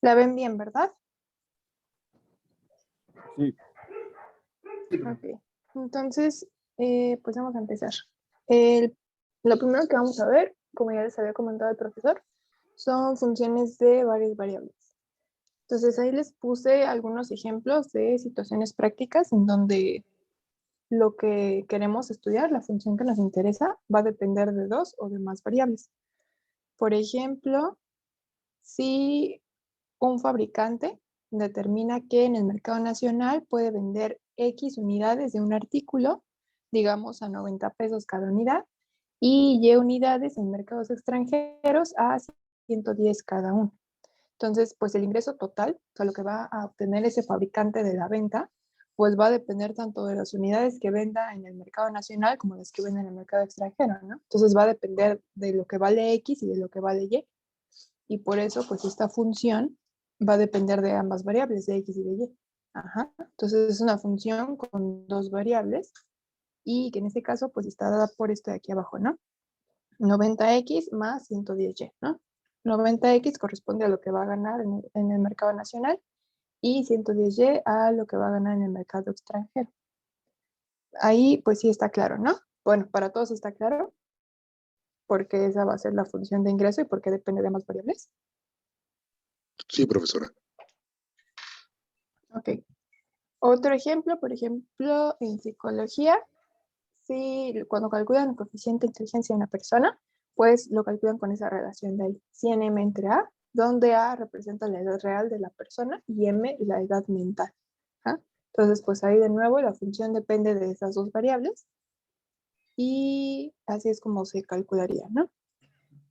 ¿La ven bien, verdad? Sí. Ok. Entonces, pues vamos a empezar. Lo primero que vamos a ver, como ya les había comentado el profesor, son funciones de varias variables. Entonces ahí les puse algunos ejemplos de situaciones prácticas en donde lo que queremos estudiar, la función que nos interesa, va a depender de dos o de más variables. Por ejemplo, si un fabricante determina que en el mercado nacional puede vender X unidades de un artículo, digamos a 90 pesos cada unidad, y Y unidades en mercados extranjeros a 110 cada uno. Entonces, pues el ingreso total, o sea, lo que va a obtener ese fabricante de la venta, pues va a depender tanto de las unidades que venda en el mercado nacional como las que venda en el mercado extranjero, ¿no? Entonces va a depender de lo que vale X y de lo que vale Y. Y por eso, pues esta función va a depender de ambas variables, de X y de Y. Ajá. Entonces es una función con dos variables y que en este caso, pues está dada por esto de aquí abajo, ¿no? 90X más 110Y, ¿no? 90X corresponde a lo que va a ganar en el mercado nacional y 110Y a lo que va a ganar en el mercado extranjero. Ahí pues sí está claro, ¿no? Bueno, para todos está claro porque esa va a ser la función de ingreso y porque depende de más variables. Sí, profesora. Ok. Otro ejemplo, por ejemplo, en psicología, si cuando calculan el coeficiente de inteligencia de una persona, pues lo calculan con esa relación de ahí, 100M entre A, donde A representa la edad real de la persona y M la edad mental. ¿Ah? Entonces, pues ahí de nuevo la función depende de esas dos variables y así es como se calcularía, ¿no?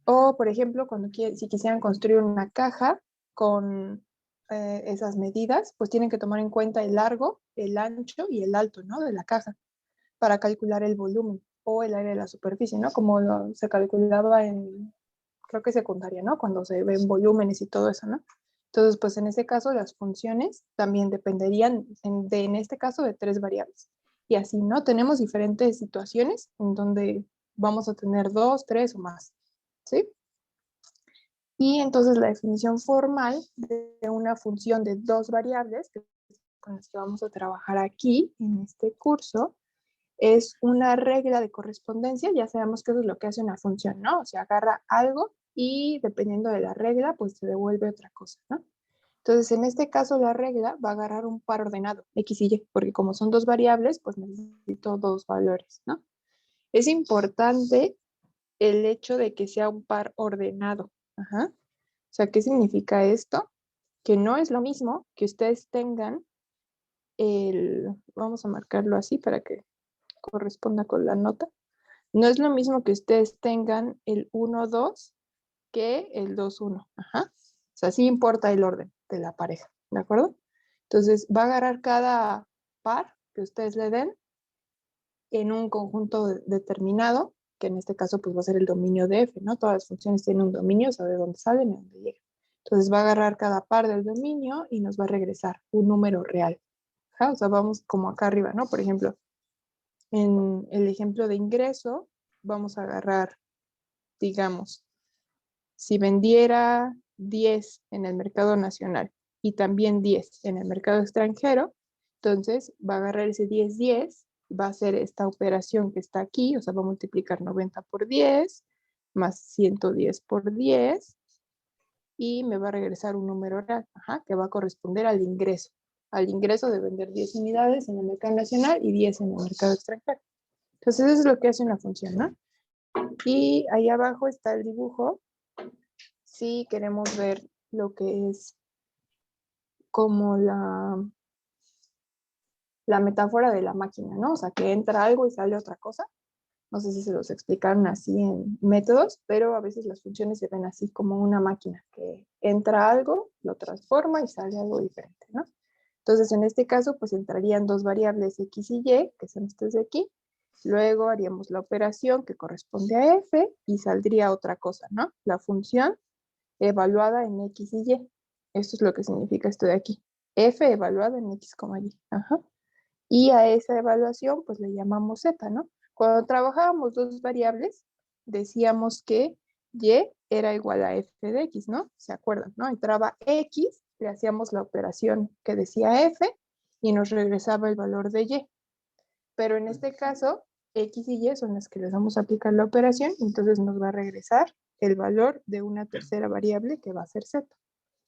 O, por ejemplo, si quisieran construir una caja con esas medidas, pues tienen que tomar en cuenta el largo, el ancho y el alto, ¿no? De la caja para calcular el volumen o el área de la superficie, ¿no? Como se calculaba en, creo que secundaria, ¿no? Cuando se ven volúmenes y todo eso, ¿no? Entonces, pues en este caso las funciones también dependerían, en este caso, de tres variables. Y así, ¿no? Tenemos diferentes situaciones en donde vamos a tener dos, tres o más, ¿sí? Y entonces la definición formal de una función de dos variables, con las que vamos a trabajar aquí en este curso, es una regla de correspondencia. Ya sabemos que eso es lo que hace una función, ¿no? O sea, agarra algo y dependiendo de la regla, pues se devuelve otra cosa, ¿no? Entonces, en este caso, la regla va a agarrar un par ordenado, X y Y, porque como son dos variables, pues necesito dos valores, ¿no? Es importante el hecho de que sea un par ordenado. Ajá. O sea, ¿qué significa esto? Que no es lo mismo que ustedes tengan vamos a marcarlo así para que corresponda con la nota. No es lo mismo que ustedes tengan el 1-2 que el 2-1. Ajá. O sea, sí importa el orden de la pareja, ¿de acuerdo? Entonces, va a agarrar cada par que ustedes le den en un conjunto determinado, que en este caso pues va a ser el dominio de F, ¿no? Todas las funciones tienen un dominio, sabe de dónde salen y dónde llegan. Entonces va a agarrar cada par del dominio y nos va a regresar un número real. Ajá. O sea, vamos como acá arriba, ¿no? Por ejemplo, en el ejemplo de ingreso, vamos a agarrar, digamos, si vendiera 10 en el mercado nacional y también 10 en el mercado extranjero, entonces va a agarrar ese 10-10, va a hacer esta operación que está aquí, o sea, va a multiplicar 90 por 10 más 110 por 10 y me va a regresar un número real, ajá, que va a corresponder al ingreso de vender 10 unidades en el mercado nacional y 10 en el mercado extranjero. Entonces eso es lo que hace una función, ¿no? Y ahí abajo está el dibujo si queremos ver lo que es como la metáfora de la máquina, ¿no? O sea, que entra algo y sale otra cosa. No sé si se los explicaron así en métodos, pero a veces las funciones se ven así como una máquina, que entra algo, lo transforma y sale algo diferente, ¿no? Entonces, en este caso, pues entrarían dos variables X y Y, que son estas de aquí. Luego haríamos la operación que corresponde a F y saldría otra cosa, ¿no? La función evaluada en X y Y. Esto es lo que significa esto de aquí. F evaluada en X, Y. Ajá. Y a esa evaluación, pues le llamamos Z, ¿no? Cuando trabajábamos dos variables, decíamos que Y era igual a f de x, ¿no? ¿Se acuerdan, no? Entraba x, le hacíamos la operación que decía f y nos regresaba el valor de y. Pero en este caso, x y y son las que les vamos a aplicar la operación, entonces nos va a regresar el valor de una tercera variable que va a ser z,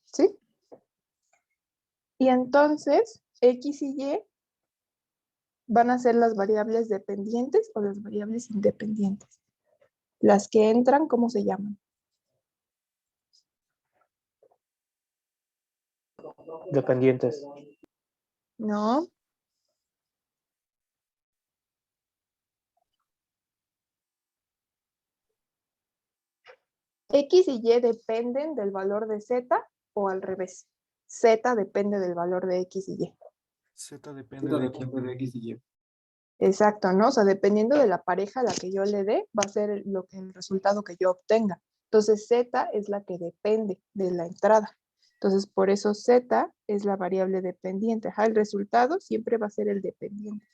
¿sí? Y entonces, x y y van a ser las variables dependientes o las variables independientes. Las que entran, ¿cómo se llaman? Dependientes. No. X y Y dependen del valor de Z o al revés. Z depende del valor de X y Y. Z depende de X y Y. Exacto, ¿no? O sea, dependiendo de la pareja a la que yo le dé, va a ser el resultado que yo obtenga. Entonces, Z es la que depende de la entrada. Entonces, por eso Z es la variable dependiente. Ajá, el resultado siempre va a ser el dependiente.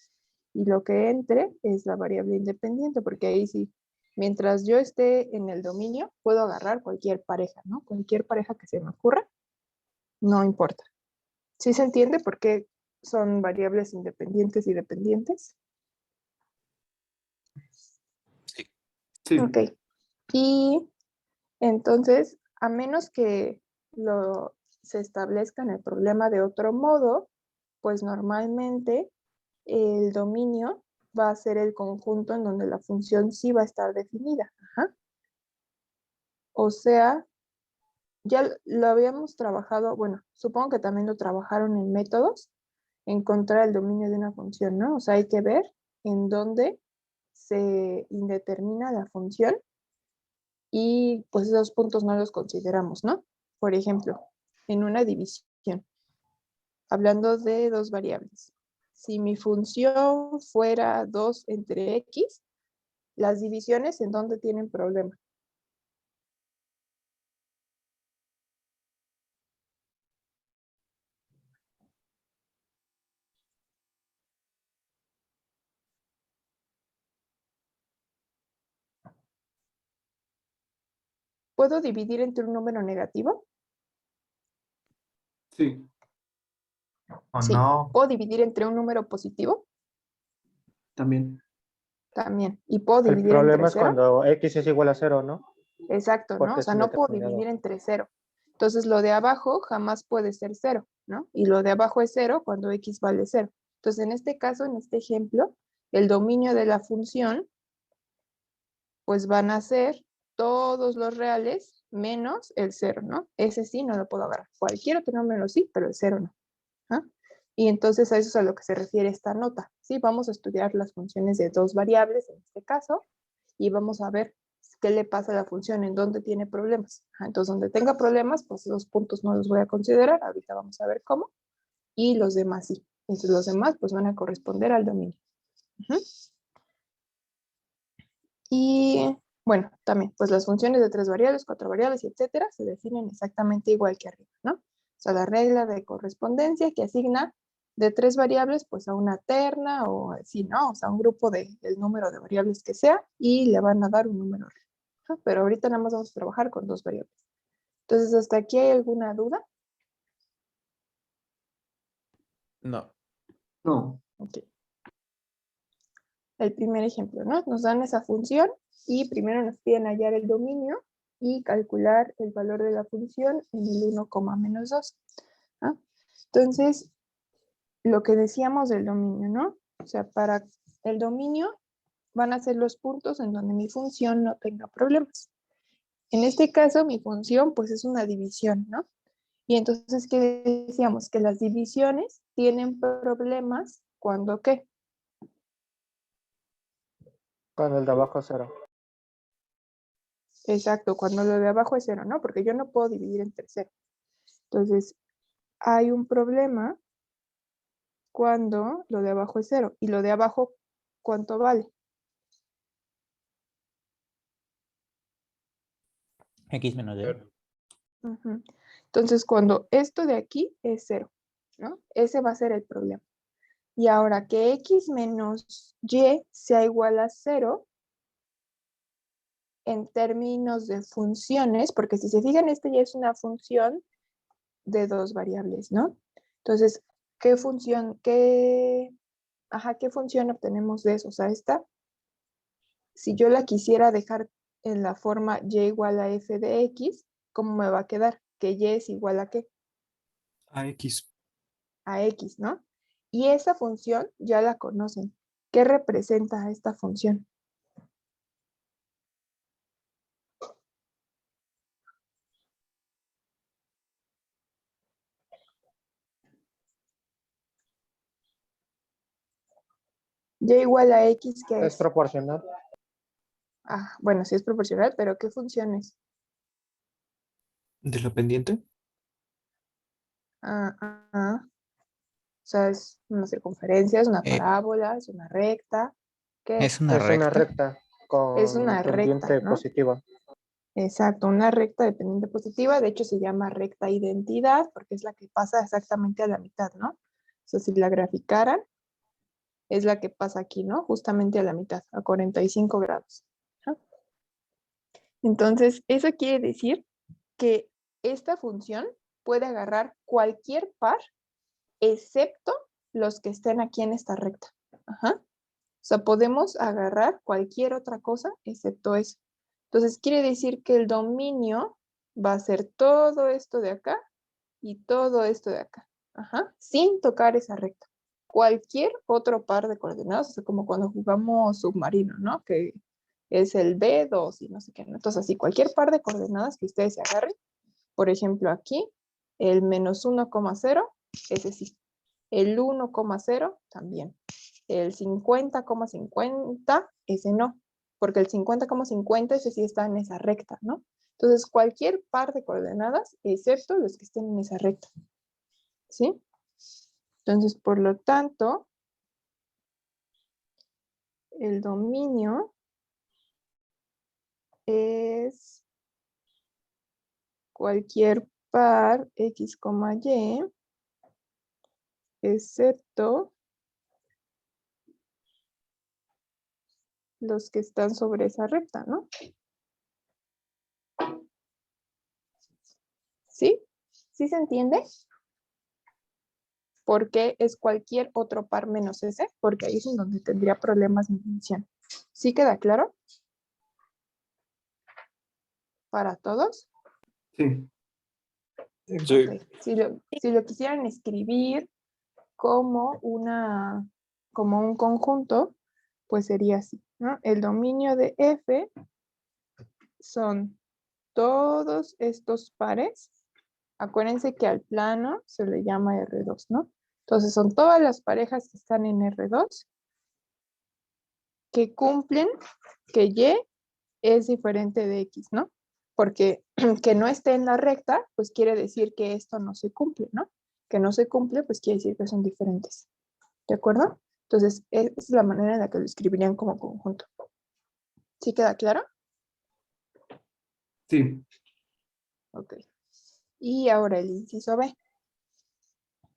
Y lo que entre es la variable independiente, porque ahí sí, mientras yo esté en el dominio, puedo agarrar cualquier pareja, ¿no? Cualquier pareja que se me ocurra, no importa. ¿Sí se entiende por qué son variables independientes y dependientes? Sí. Ok. Y entonces, a menos que se establezca en el problema de otro modo, pues normalmente el dominio va a ser el conjunto en donde la función sí va a estar definida. Ajá. O sea, ya lo habíamos trabajado, bueno, supongo que también lo trabajaron en métodos, encontrar el dominio de una función, ¿no? O sea, hay que ver en dónde se indetermina la función y pues esos puntos no los consideramos, ¿no? Por ejemplo, en una división, hablando de dos variables. Si mi función fuera 2 entre x, las divisiones en dónde tienen problema. ¿Puedo dividir entre un número negativo? Sí. ¿O Sí. no? ¿Puedo dividir entre un número positivo? También. También. ¿Y puedo El dividir problema entre es 0? cuando x es igual a 0, ¿no? Exacto, ¿no? Porque O es sea, no puedo indeterminado. dividir entre 0. Entonces, lo de abajo jamás puede ser 0, ¿no? Y lo de abajo es 0 cuando x vale 0. Entonces, en este caso, en este ejemplo, el dominio de la función, pues van a ser todos los reales menos el 0, ¿no? Ese sí no lo puedo agarrar. Cualquier otro número sí, pero el 0 no. ¿Ah? Y entonces a eso es a lo que se refiere esta nota. Sí, vamos a estudiar las funciones de dos variables en este caso y vamos a ver qué le pasa a la función, en dónde tiene problemas. Entonces, donde tenga problemas, pues esos puntos no los voy a considerar. Ahorita vamos a ver cómo. Y los demás sí. Entonces, los demás pues van a corresponder al dominio. Ujú. Y bueno, también, pues las funciones de 3 variables, 4 variables, etcétera, se definen exactamente igual que arriba, ¿no? O sea, la regla de correspondencia que asigna de 3 variables, pues a una terna o así, ¿no? O sea, un grupo del número de variables que sea y le van a dar un número real, ¿no? Pero ahorita nada más vamos a trabajar con 2 variables. Entonces, ¿hasta aquí hay alguna duda? No. No. Ok. El primer ejemplo, ¿no? Nos dan esa función y primero nos piden hallar el dominio y calcular el valor de la función en el 1, menos 2. ¿Ah? Entonces, lo que decíamos del dominio, ¿no? O sea, para el dominio van a ser los puntos en donde mi función no tenga problemas. En este caso, mi función, pues es una división, ¿no? Y entonces, ¿qué decíamos? Que las divisiones tienen problemas cuando, ¿qué? Cuando el de abajo es 0. Exacto, cuando lo de abajo es 0, ¿no? Porque yo no puedo dividir entre 0. Entonces, hay un problema cuando lo de abajo es 0. Y lo de abajo, ¿cuánto vale? X menos Y. Entonces, cuando esto de aquí es 0, ¿no? Ese va a ser el problema. Y ahora que x menos y sea igual a 0 en términos de funciones, porque si se fijan, este ya es una función de dos variables, ¿no? Entonces, ¿qué función obtenemos de eso? O sea, esta, si yo la quisiera dejar en la forma y igual a f de x, ¿cómo me va a quedar? Que y es igual a ¿qué? AX. A x, ¿no? Y esa función ya la conocen. ¿Qué representa esta función? Y igual a x, ¿qué Es es? proporcional. Ah, bueno, sí es proporcional, pero ¿qué función es? ¿De la pendiente? O sea, es una circunferencia, es una Eh, parábola, es una recta. ¿Qué es es? una Es una recta. recta Es con una recta, pendiente ¿no? positiva. Exacto, una recta de pendiente positiva. De hecho, se llama recta identidad porque es la que pasa exactamente a la mitad, ¿no? O sea, si la graficaran, es la que pasa aquí, ¿no? Justamente a la mitad, a 45 grados. ¿No? Entonces, eso quiere decir que esta función puede agarrar cualquier par excepto los que estén aquí en esta recta. Ajá. O sea, podemos agarrar cualquier otra cosa excepto eso. Entonces, quiere decir que el dominio va a ser todo esto de acá y todo esto de acá. Ajá. Sin tocar esa recta. Cualquier otro par de coordenadas, o sea, como cuando jugamos submarino, ¿no? Que es el B2 y no sé qué. ¿No? Entonces, así, cualquier par de coordenadas que ustedes se agarren, por ejemplo, aquí, el menos 1,0, ese sí. El 1,0 también. El 50,50, ese no. Porque el 50,50, ese sí está en esa recta, ¿no? Entonces, cualquier par de coordenadas, excepto los que estén en esa recta. ¿Sí? Entonces, por lo tanto, el dominio es cualquier par x, y, excepto los que están sobre esa recta, ¿no? ¿Sí? ¿Sí se entiende? ¿Por qué es cualquier otro par menos ese? Porque ahí es en donde tendría problemas mi función. ¿Sí queda claro? ¿Para todos? Sí. Ok. Si lo quisieran escribir como como un conjunto, pues sería así, ¿no? El dominio de F son todos estos pares. Acuérdense que al plano se le llama R2, ¿no? Entonces son todas las parejas que están en R2 que cumplen que Y es diferente de X, ¿no? Porque que no esté en la recta, pues quiere decir que esto no se cumple, ¿no? Que no se cumple, pues quiere decir que son diferentes. ¿De acuerdo? Entonces, esa es la manera en la que lo escribirían como conjunto. ¿Sí queda claro? Sí. Ok. Y ahora el inciso B.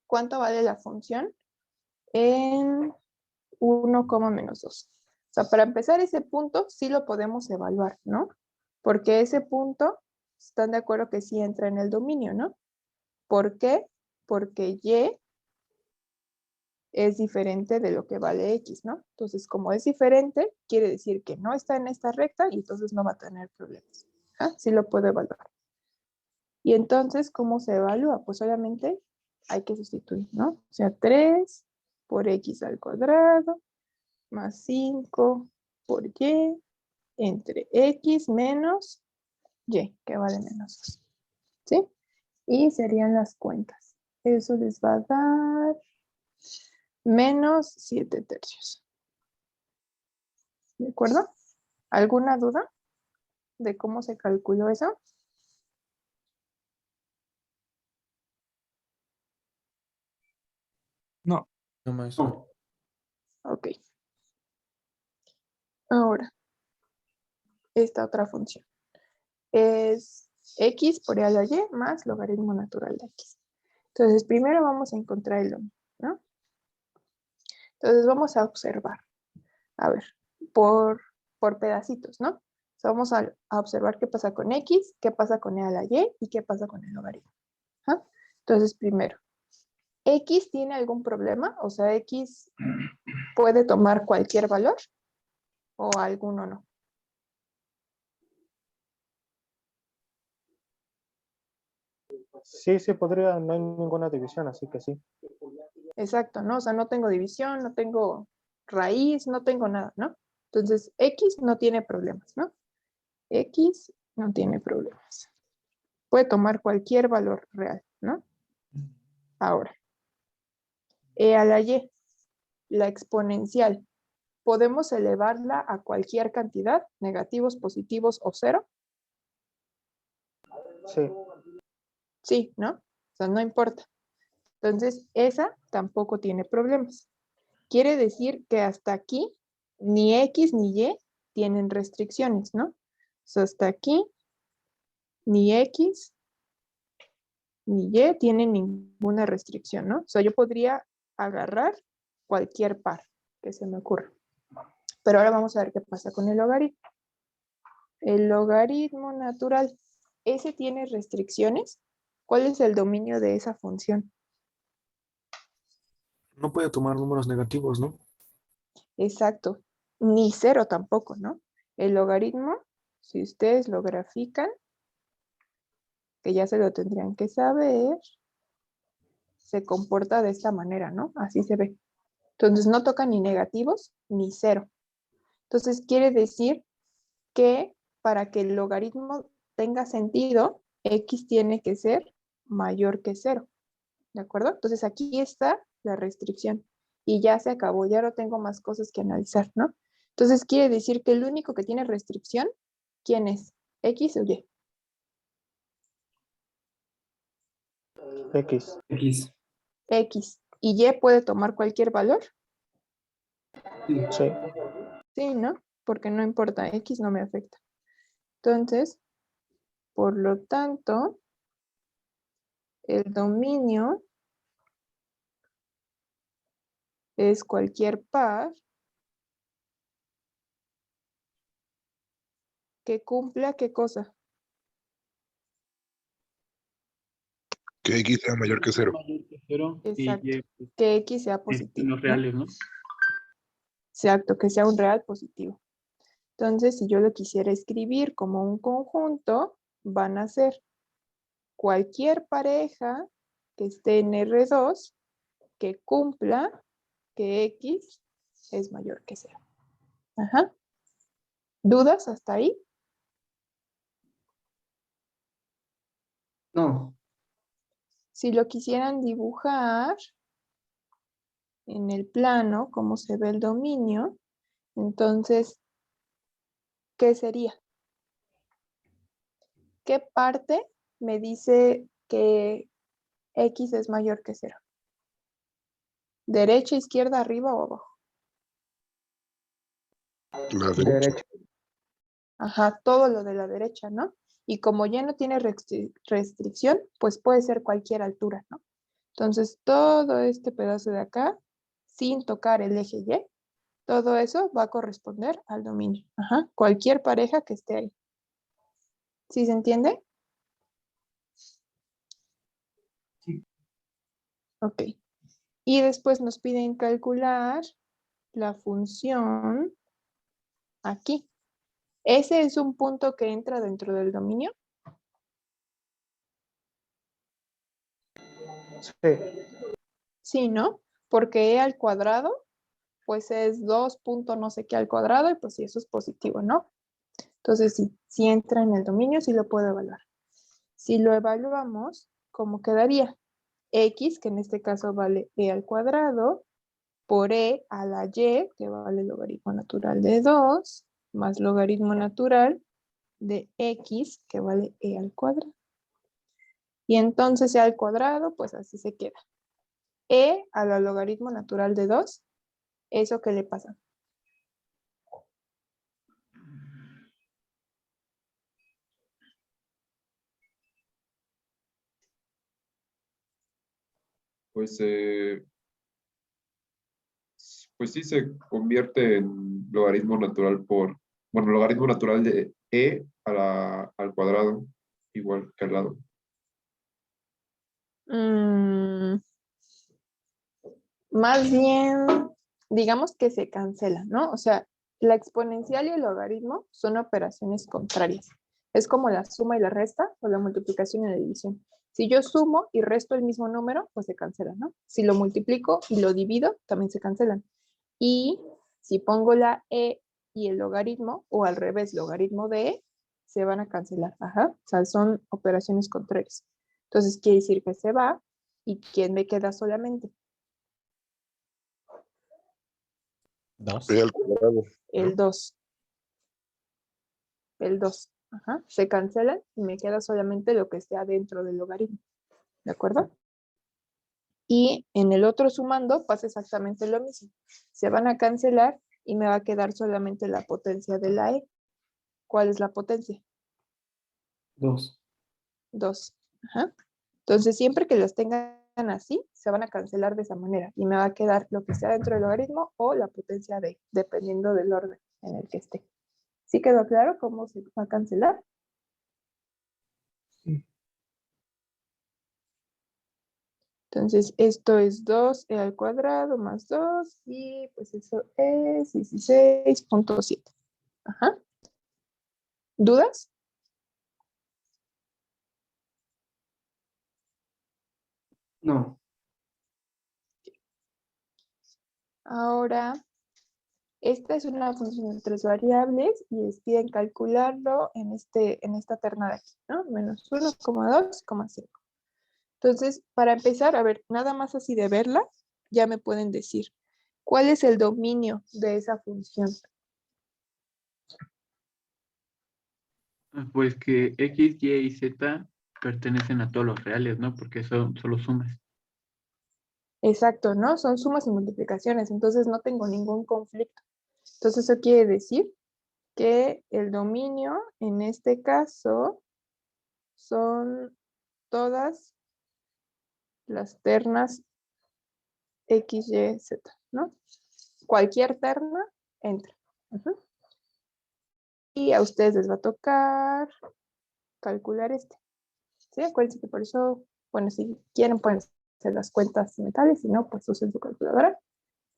¿Cuánto vale la función en 1,-2? O sea, para empezar ese punto sí lo podemos evaluar, ¿no? Porque ese punto, están de acuerdo que sí entra en el dominio, ¿no? ¿Por qué? Porque Y es diferente de lo que vale X, ¿no? Entonces, como es diferente, quiere decir que no está en esta recta y entonces no va a tener problemas. ¿Ah? Sí lo puedo evaluar. Y entonces, ¿cómo se evalúa? Pues obviamente hay que sustituir, ¿no? O sea, 3 por X al cuadrado más 5 por Y entre X menos Y, que vale menos 2. ¿Sí? Y serían las cuentas. Eso les va a dar menos 7/3. ¿De acuerdo? ¿Alguna duda de cómo se calculó eso? No. No, maestro. No. Ok. Ahora, esta otra función es x por e a la y más logaritmo natural de x. Entonces, primero vamos a encontrar el dominio, ¿no? Entonces vamos a observar. A ver, por pedacitos, ¿no? O sea, vamos a observar qué pasa con X, qué pasa con E a la Y y qué pasa con el logaritmo. ¿Ah? Entonces, primero, ¿X tiene algún problema? O sea, ¿X puede tomar cualquier valor o alguno no? Sí, sí podría, no hay ninguna división, así que sí. Exacto, ¿no? O sea, no tengo división, no tengo raíz, no tengo nada, ¿no? Entonces, X no tiene problemas, ¿no? X no tiene problemas. Puede tomar cualquier valor real, ¿no? Ahora, E a la Y, la exponencial, ¿podemos elevarla a cualquier cantidad, negativos, positivos o cero? Sí, Sí, ¿no? O sea, no importa. Entonces, esa tampoco tiene problemas. Quiere decir que hasta aquí ni X ni Y tienen restricciones, ¿no? O sea, hasta aquí ni X ni Y tienen ninguna restricción, ¿no? O sea, yo podría agarrar cualquier par que se me ocurra. Pero ahora vamos a ver qué pasa con el logaritmo. El logaritmo natural, ¿ese tiene restricciones? ¿Cuál es el dominio de esa función? No puede tomar números negativos, ¿no? Exacto. Ni cero tampoco, ¿no? El logaritmo, si ustedes lo grafican, que ya se lo tendrían que saber, se comporta de esta manera, ¿no? Así se ve. Entonces no toca ni negativos ni cero. Entonces quiere decir que para que el logaritmo tenga sentido, X tiene que ser mayor que cero. ¿De acuerdo? Entonces aquí está la restricción y ya se acabó, ya no tengo más cosas que analizar, ¿no? Entonces quiere decir que el único que tiene restricción, ¿quién es? ¿X o Y? X. X. X. ¿Y Y puede tomar cualquier valor? Sí. Sí, Sí, ¿no? Porque no importa, X no me afecta. Entonces, por lo tanto, el dominio es cualquier par que cumpla ¿qué cosa? Que X sea mayor que cero. Mayor que cero Exacto. y pues, Que X sea positivo, los ¿no? reales, ¿no? Exacto, que sea un real positivo. Entonces, si yo lo quisiera escribir como un conjunto, van a ser cualquier pareja que esté en R2 que cumpla que X es mayor que cero. Ajá. ¿Dudas hasta ahí? No, Si lo quisieran dibujar en el plano, como se ve el dominio, entonces, ¿qué sería? ¿Qué parte me dice que X es mayor que cero? ¿Derecha, izquierda, arriba o abajo? La derecha. derecha. Ajá, todo lo de la derecha, ¿no? Y como ya no tiene restricción, pues puede ser cualquier altura, ¿no? Entonces, todo este pedazo de acá, sin tocar el eje Y, todo eso va a corresponder al dominio. Ajá, cualquier pareja que esté ahí. ¿Sí se entiende? sí. Ok. Y después nos piden calcular la función aquí. ¿Ese es un punto que entra dentro del dominio? Sí, Sí, ¿no? Porque E al cuadrado, pues es 2 punto no sé qué al cuadrado, y pues sí, eso es positivo, ¿no? Entonces sí, si entra en el dominio, sí lo puedo evaluar. Si lo evaluamos, ¿cómo quedaría? X, que en este caso vale E al cuadrado, por E a la Y, que vale el logaritmo natural de 2, más logaritmo natural de X, que vale E al cuadrado. Y entonces E al cuadrado, pues así se queda. E a la logaritmo natural de 2, ¿eso qué le pasa? Pues pues sí se convierte en logaritmo natural bueno, logaritmo natural de e al cuadrado, igual que al lado. Más bien, digamos que se cancela, ¿no? O sea, la exponencial y el logaritmo son operaciones contrarias. Es como la suma y la resta o la multiplicación y la división. Si yo sumo y resto el mismo número, pues se cancela, ¿no? Si lo multiplico y lo divido, también se cancelan. Y si pongo la e y el logaritmo, o al revés, logaritmo de e, se van a cancelar. Ajá. O sea, son operaciones contrarias. Entonces quiere decir que se va y ¿quién me queda solamente? 2. E al cuadrado. El 2. El 2. Ajá. Se cancelan y me queda solamente lo que esté adentro del logaritmo. ¿De acuerdo? Y en el otro sumando pasa exactamente lo mismo. Se van a cancelar y me va a quedar solamente la potencia de la e. ¿Cuál es la potencia? 2. 2. Ajá. Entonces, siempre que los tengan así, se van a cancelar de esa manera. Y me va a quedar lo que sea dentro del logaritmo o la potencia de, dependiendo del orden en el que esté. ¿Sí quedó claro cómo se va a cancelar? Sí. Entonces, esto es 2e al cuadrado más 2 y pues eso es 16.7. Ajá. ¿Dudas? No. Ahora, esta es una función de 3 variables y les piden calcularlo en esta terna de aquí, ¿no? Menos 1,2,5. Entonces, para empezar, a ver, nada más así de verla, ya me pueden decir, ¿cuál es el dominio de esa función? Pues que X, Y y Z pertenecen a todos los reales, ¿no? Porque son solo sumas. Exacto, ¿no? Son sumas y multiplicaciones, entonces no tengo ningún conflicto. Entonces, eso quiere decir que el dominio, en este caso, son todas las ternas X, Y, Z, ¿no? Cualquier terna entra. Ujú. Y a ustedes les va a tocar calcular este. ¿Sí? Acuérdense que por eso, bueno, si quieren pueden hacer las cuentas mentales, si no, pues usen su calculadora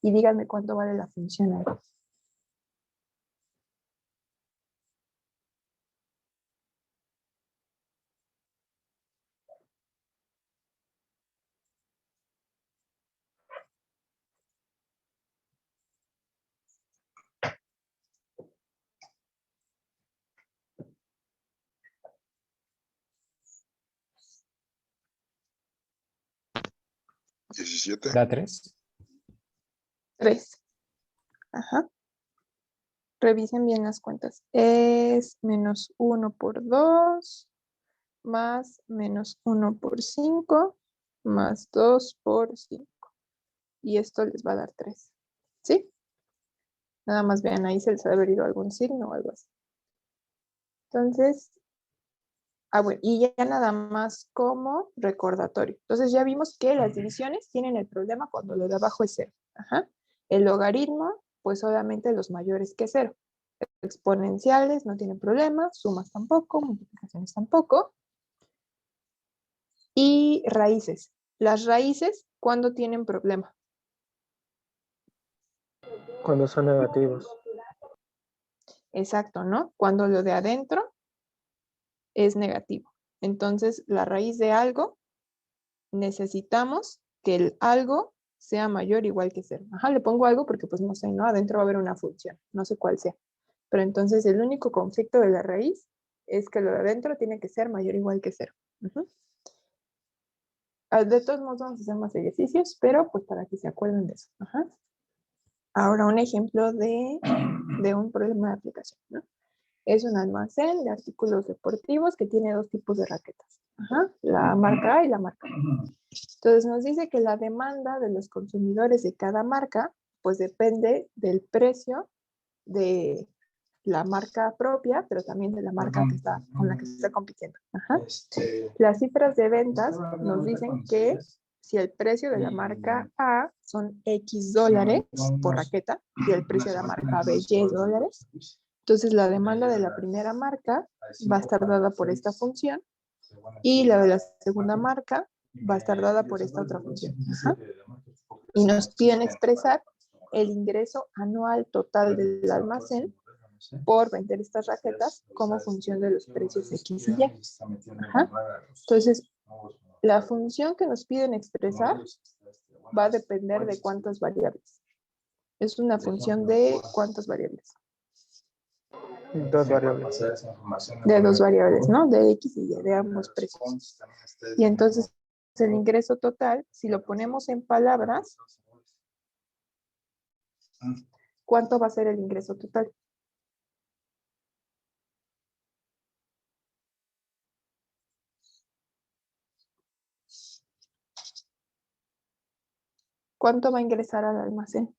y díganme cuánto vale la función ahí. ¿17? Da 3. 3. Ajá. Revisen bien las cuentas. Es menos 1 por 2 más menos 1 por 5 más 2 por 5. Y esto les va a dar 3. ¿Sí? Nada más vean, ahí se les ha haber ido algún signo o algo así. Entonces, bueno, y ya nada más como recordatorio. Entonces ya vimos que las divisiones tienen el problema cuando lo de abajo es 0. Ajá. El logaritmo, pues solamente los mayores que 0. Exponenciales no tienen problema, sumas tampoco, multiplicaciones tampoco. Y raíces. Las raíces, ¿cuándo tienen problema? Cuando son negativos. Exacto, ¿no? Cuando lo de adentro es negativo. Entonces, la raíz de algo, necesitamos que el algo sea mayor o igual que 0. Ajá, le pongo algo porque pues no sé, ¿no? Adentro va a haber una función, no sé cuál sea. Pero entonces el único conflicto de la raíz es que lo de adentro tiene que ser mayor o igual que 0. De todos modos vamos a hacer más ejercicios, pero pues para que se acuerden de eso. Ajá. Ahora un ejemplo de un problema de aplicación, ¿no? Es un almacén de artículos deportivos que tiene 2 tipos de raquetas. Ajá, la marca A y la marca B. Entonces nos dice que la demanda de los consumidores de cada marca pues depende del precio de la marca propia, pero también de la marca que está, con la que se está compitiendo. Ajá. Las cifras de ventas nos dicen que si el precio de la marca A son X dólares por raqueta y el precio de la marca B Y dólares, entonces la demanda de la primera marca va a estar dada por esta función y la de la segunda marca va a estar dada por esta otra función. Ajá. Y nos piden expresar el ingreso anual total del almacén por vender estas raquetas como función de los precios X y Y. Ajá. Entonces, la función que nos piden expresar va a depender de cuántas variables. Es una función de cuántas variables. Dos variables. De dos variables, ¿no? De X y Y, de ambos precios. Y entonces, el ingreso total, si lo ponemos en palabras, ¿cuánto va a ser el ingreso total? ¿Cuánto va a ingresar al almacén?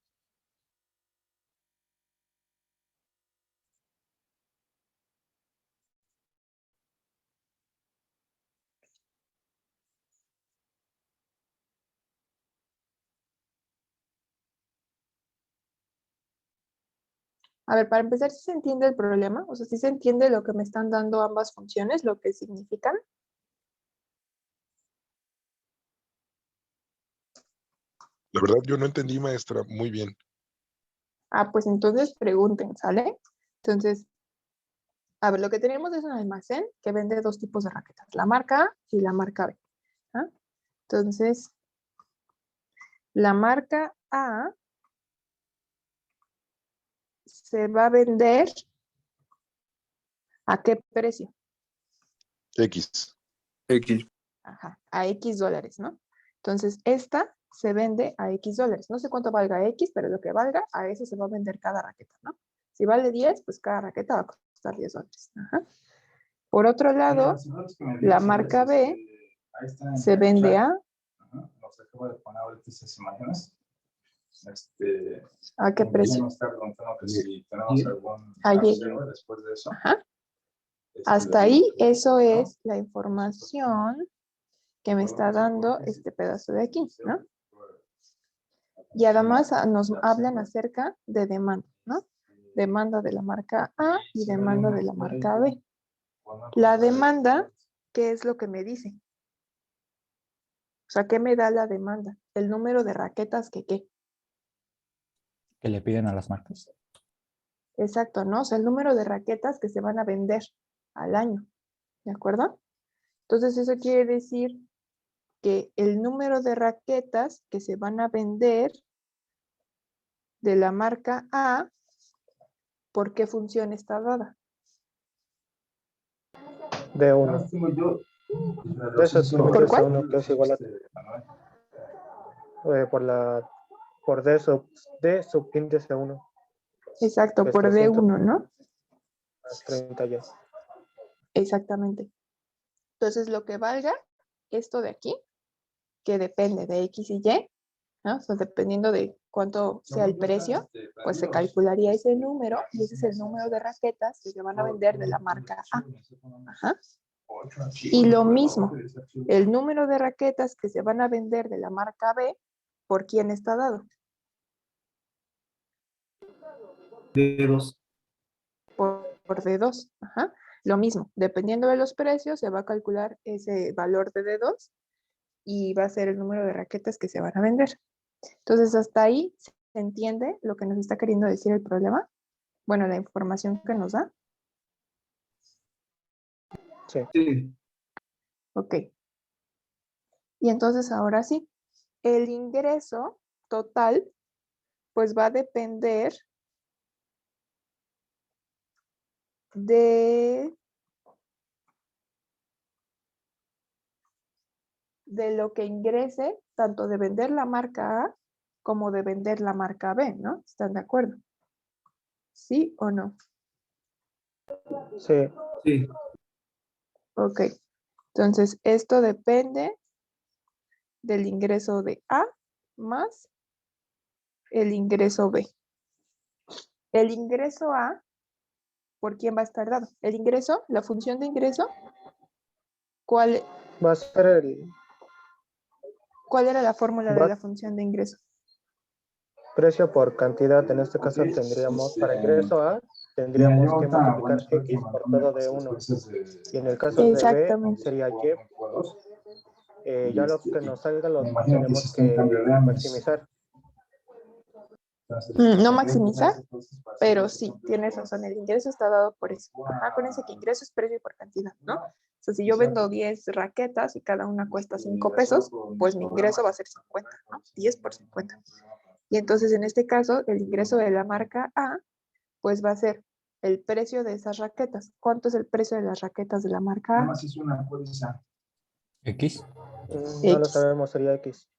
A ver, para empezar, ¿sí se entiende el problema? O sea, ¿sí se entiende lo que me están dando ambas funciones, lo que significan? La verdad, yo no entendí, maestra, muy bien. Ah, pues entonces pregunten, ¿sale? Entonces, a ver, lo que tenemos es un almacén que vende dos tipos de raquetas, la marca A y la marca B. ¿Ah? Entonces, la marca A se va a vender ¿a qué precio? X. X. Ajá, a X dólares, ¿no? Entonces, esta se vende a X dólares. No sé cuánto valga X, pero lo que valga, a eso se va a vender cada raqueta, ¿no? Si vale 10, pues cada raqueta va a costar 10 dólares. Ajá. Por otro lado, la marca B se vende a... ¿A qué precio? Allí. Ajá. Hasta ahí, eso es la información que me está dando este pedazo de aquí, ¿no? Y además nos hablan acerca de demanda, ¿no? Demanda de la marca A y demanda de la marca B. La demanda, ¿qué es lo que me dice? O sea, ¿qué me da la demanda? El número de raquetas que ¿qué? Que le piden a las marcas. Exacto, ¿no? O sea, el número de raquetas que se van a vender al año, ¿de acuerdo? Entonces, eso quiere decir que el número de raquetas que se van a vender de la marca A, ¿por qué función está dada? De 1. De eso es ¿Por cuál? 1, que es igual a por D sub índice 1. Exacto, Que es por 300 D1, ¿no? más 30 ya. Exactamente. Entonces, lo que valga esto de aquí, que depende de X y Y, ¿no? O sea, dependiendo de cuánto sea el precio, pues se calcularía ese número y ese es el número de raquetas que se van a vender de la marca A. Ajá. Y lo mismo, el número de raquetas que se van a vender de la marca B, ¿por quién está dado? D2. Por D2. Ajá. Lo mismo, dependiendo de los precios, se va a calcular ese valor de D2 y va a ser el número de raquetas que se van a vender. Entonces, hasta ahí se entiende lo que nos está queriendo decir el problema. Bueno, la información que nos da. Sí. Sí. Ok. Y entonces, ahora sí, el ingreso total, pues va a depender de lo que ingrese, tanto de vender la marca A como de vender la marca B, ¿no? ¿Están de acuerdo? ¿Sí o no? Sí. Sí. Ok. Entonces, esto depende del ingreso de A más el ingreso B. El ingreso A, ¿por quién va a estar dado? El ingreso, la función de ingreso, ¿cuál? Va a ser ¿Cuál era la fórmula de Va- la función de ingreso? Precio por cantidad, en este caso tendríamos para ingreso A, tendríamos que multiplicar X por todo de 1. Y en el caso de B Exactamente. sería Y. Ya lo que nos salga lo tenemos que maximizar. No maximizar, pero sí, tienes razón, el ingreso está dado por eso. Acuérdense que ingreso es precio por cantidad, ¿no? O sea, si yo vendo 10 raquetas y cada una cuesta 5 pesos, pues mi ingreso va a ser 50, ¿no? 10 por 50. Y entonces en este caso, el ingreso de la marca A, pues va a ser el precio de esas raquetas. ¿Cuánto es el precio de las raquetas de la marca A? X. No lo X. sabemos, sería X.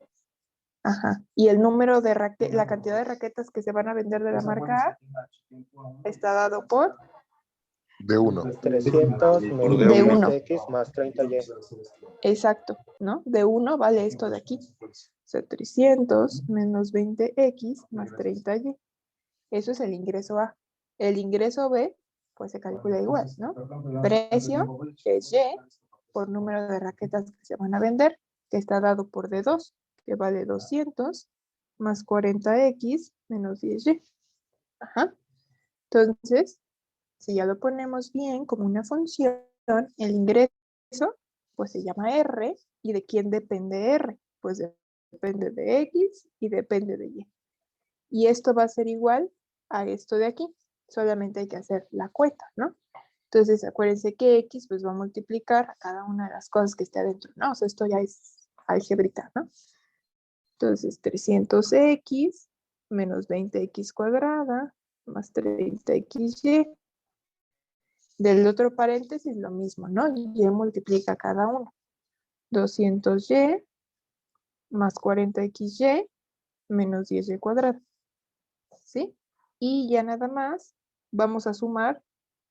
Ajá. Y el número de la cantidad de raquetas que se van a vender de la marca A está dado por De 1. 300 De menos uno. 20X más 30Y. exacto, ¿no? De 1 vale esto de aquí. O sea, 300 menos 20X más 30Y. Eso es el ingreso A. El ingreso B, pues se calcula igual, ¿no? Precio es Y por número de raquetas que se van a vender, que está dado por D2, que vale 200 más 40X menos 10Y. Ajá. Entonces, si ya lo ponemos bien como una función, el ingreso, pues se llama R. ¿Y de quién depende R? Pues depende de X y depende de Y. Y esto va a ser igual a esto de aquí. Solamente hay que hacer la cuenta, ¿no? Entonces, acuérdense que X pues va a multiplicar a cada una de las cosas que esté adentro, ¿no? O sea, esto ya es álgebrica, ¿no? Entonces, 300X menos 20X cuadrada más 30XY. Del otro paréntesis lo mismo, ¿no? Y multiplica cada uno. 200Y más 40XY menos 10Y cuadrado. ¿Sí? Y ya nada más vamos a sumar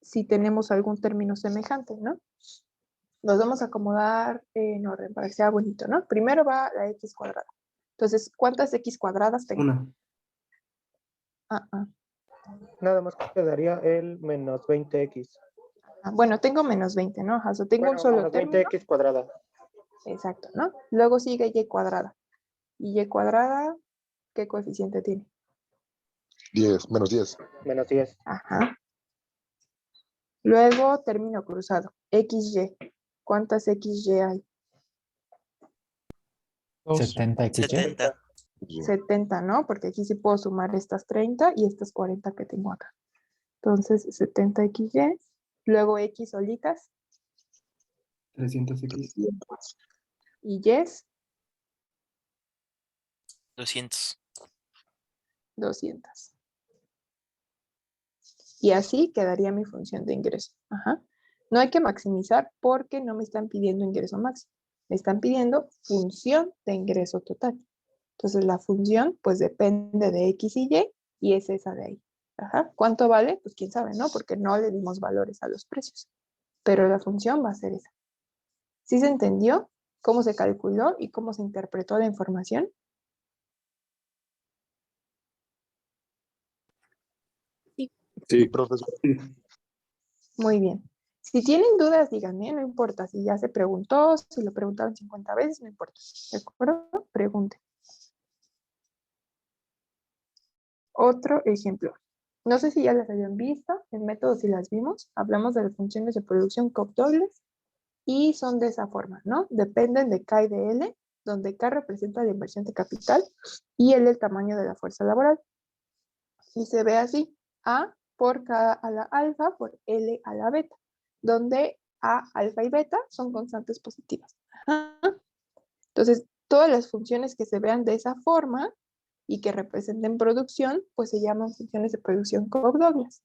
si tenemos algún término semejante, ¿no? Los vamos a acomodar en orden para que sea bonito, ¿no? Primero va la X cuadrada. Entonces, ¿cuántas X cuadradas tengo? Una. Nada más quedaría el menos 20X. Bueno, tengo menos 20, ¿no? O sea, tengo Bueno, un solo menos término. 20X cuadrada. Exacto, ¿no? Luego sigue Y cuadrada. Y Y cuadrada, ¿qué coeficiente tiene? 10, menos 10. Menos 10. Ajá. Luego término cruzado. XY. ¿Cuántas XY hay? 70XY. 70. 70, ¿no? Porque aquí sí puedo sumar estas 30 y estas 40 que tengo acá. Entonces, 70XY. Luego X solitas. 300X. Y Y, 200. 200. Y así quedaría mi función de ingreso. Ajá. No hay que maximizar porque no me están pidiendo ingreso máximo. Me están pidiendo función de ingreso total. Entonces la función pues depende de X y es esa de ahí. Ajá. ¿Cuánto vale? Pues quién sabe, ¿no? Porque no le dimos valores a los precios. Pero la función va a ser esa. ¿Sí se entendió cómo se calculó y cómo se interpretó la información? Sí, profesor. Muy bien. Si tienen dudas, díganme, no importa. Si ya se preguntó, si lo preguntaron 50 veces, no importa. ¿De acuerdo? Pregunten. Otro ejemplo. No sé si ya las habían visto, en métodos si las vimos. Hablamos de las funciones de producción Cobb-Douglas y son de esa forma, ¿no? Dependen de K y de L, donde K representa la inversión de capital y L el tamaño de la fuerza laboral. Y se ve así, A por K a la alfa por L a la beta, donde A, alfa y beta son constantes positivas. Ajá. Entonces, todas las funciones que se vean de esa forma y que representen producción, pues se llaman funciones de producción Cobb-Douglas.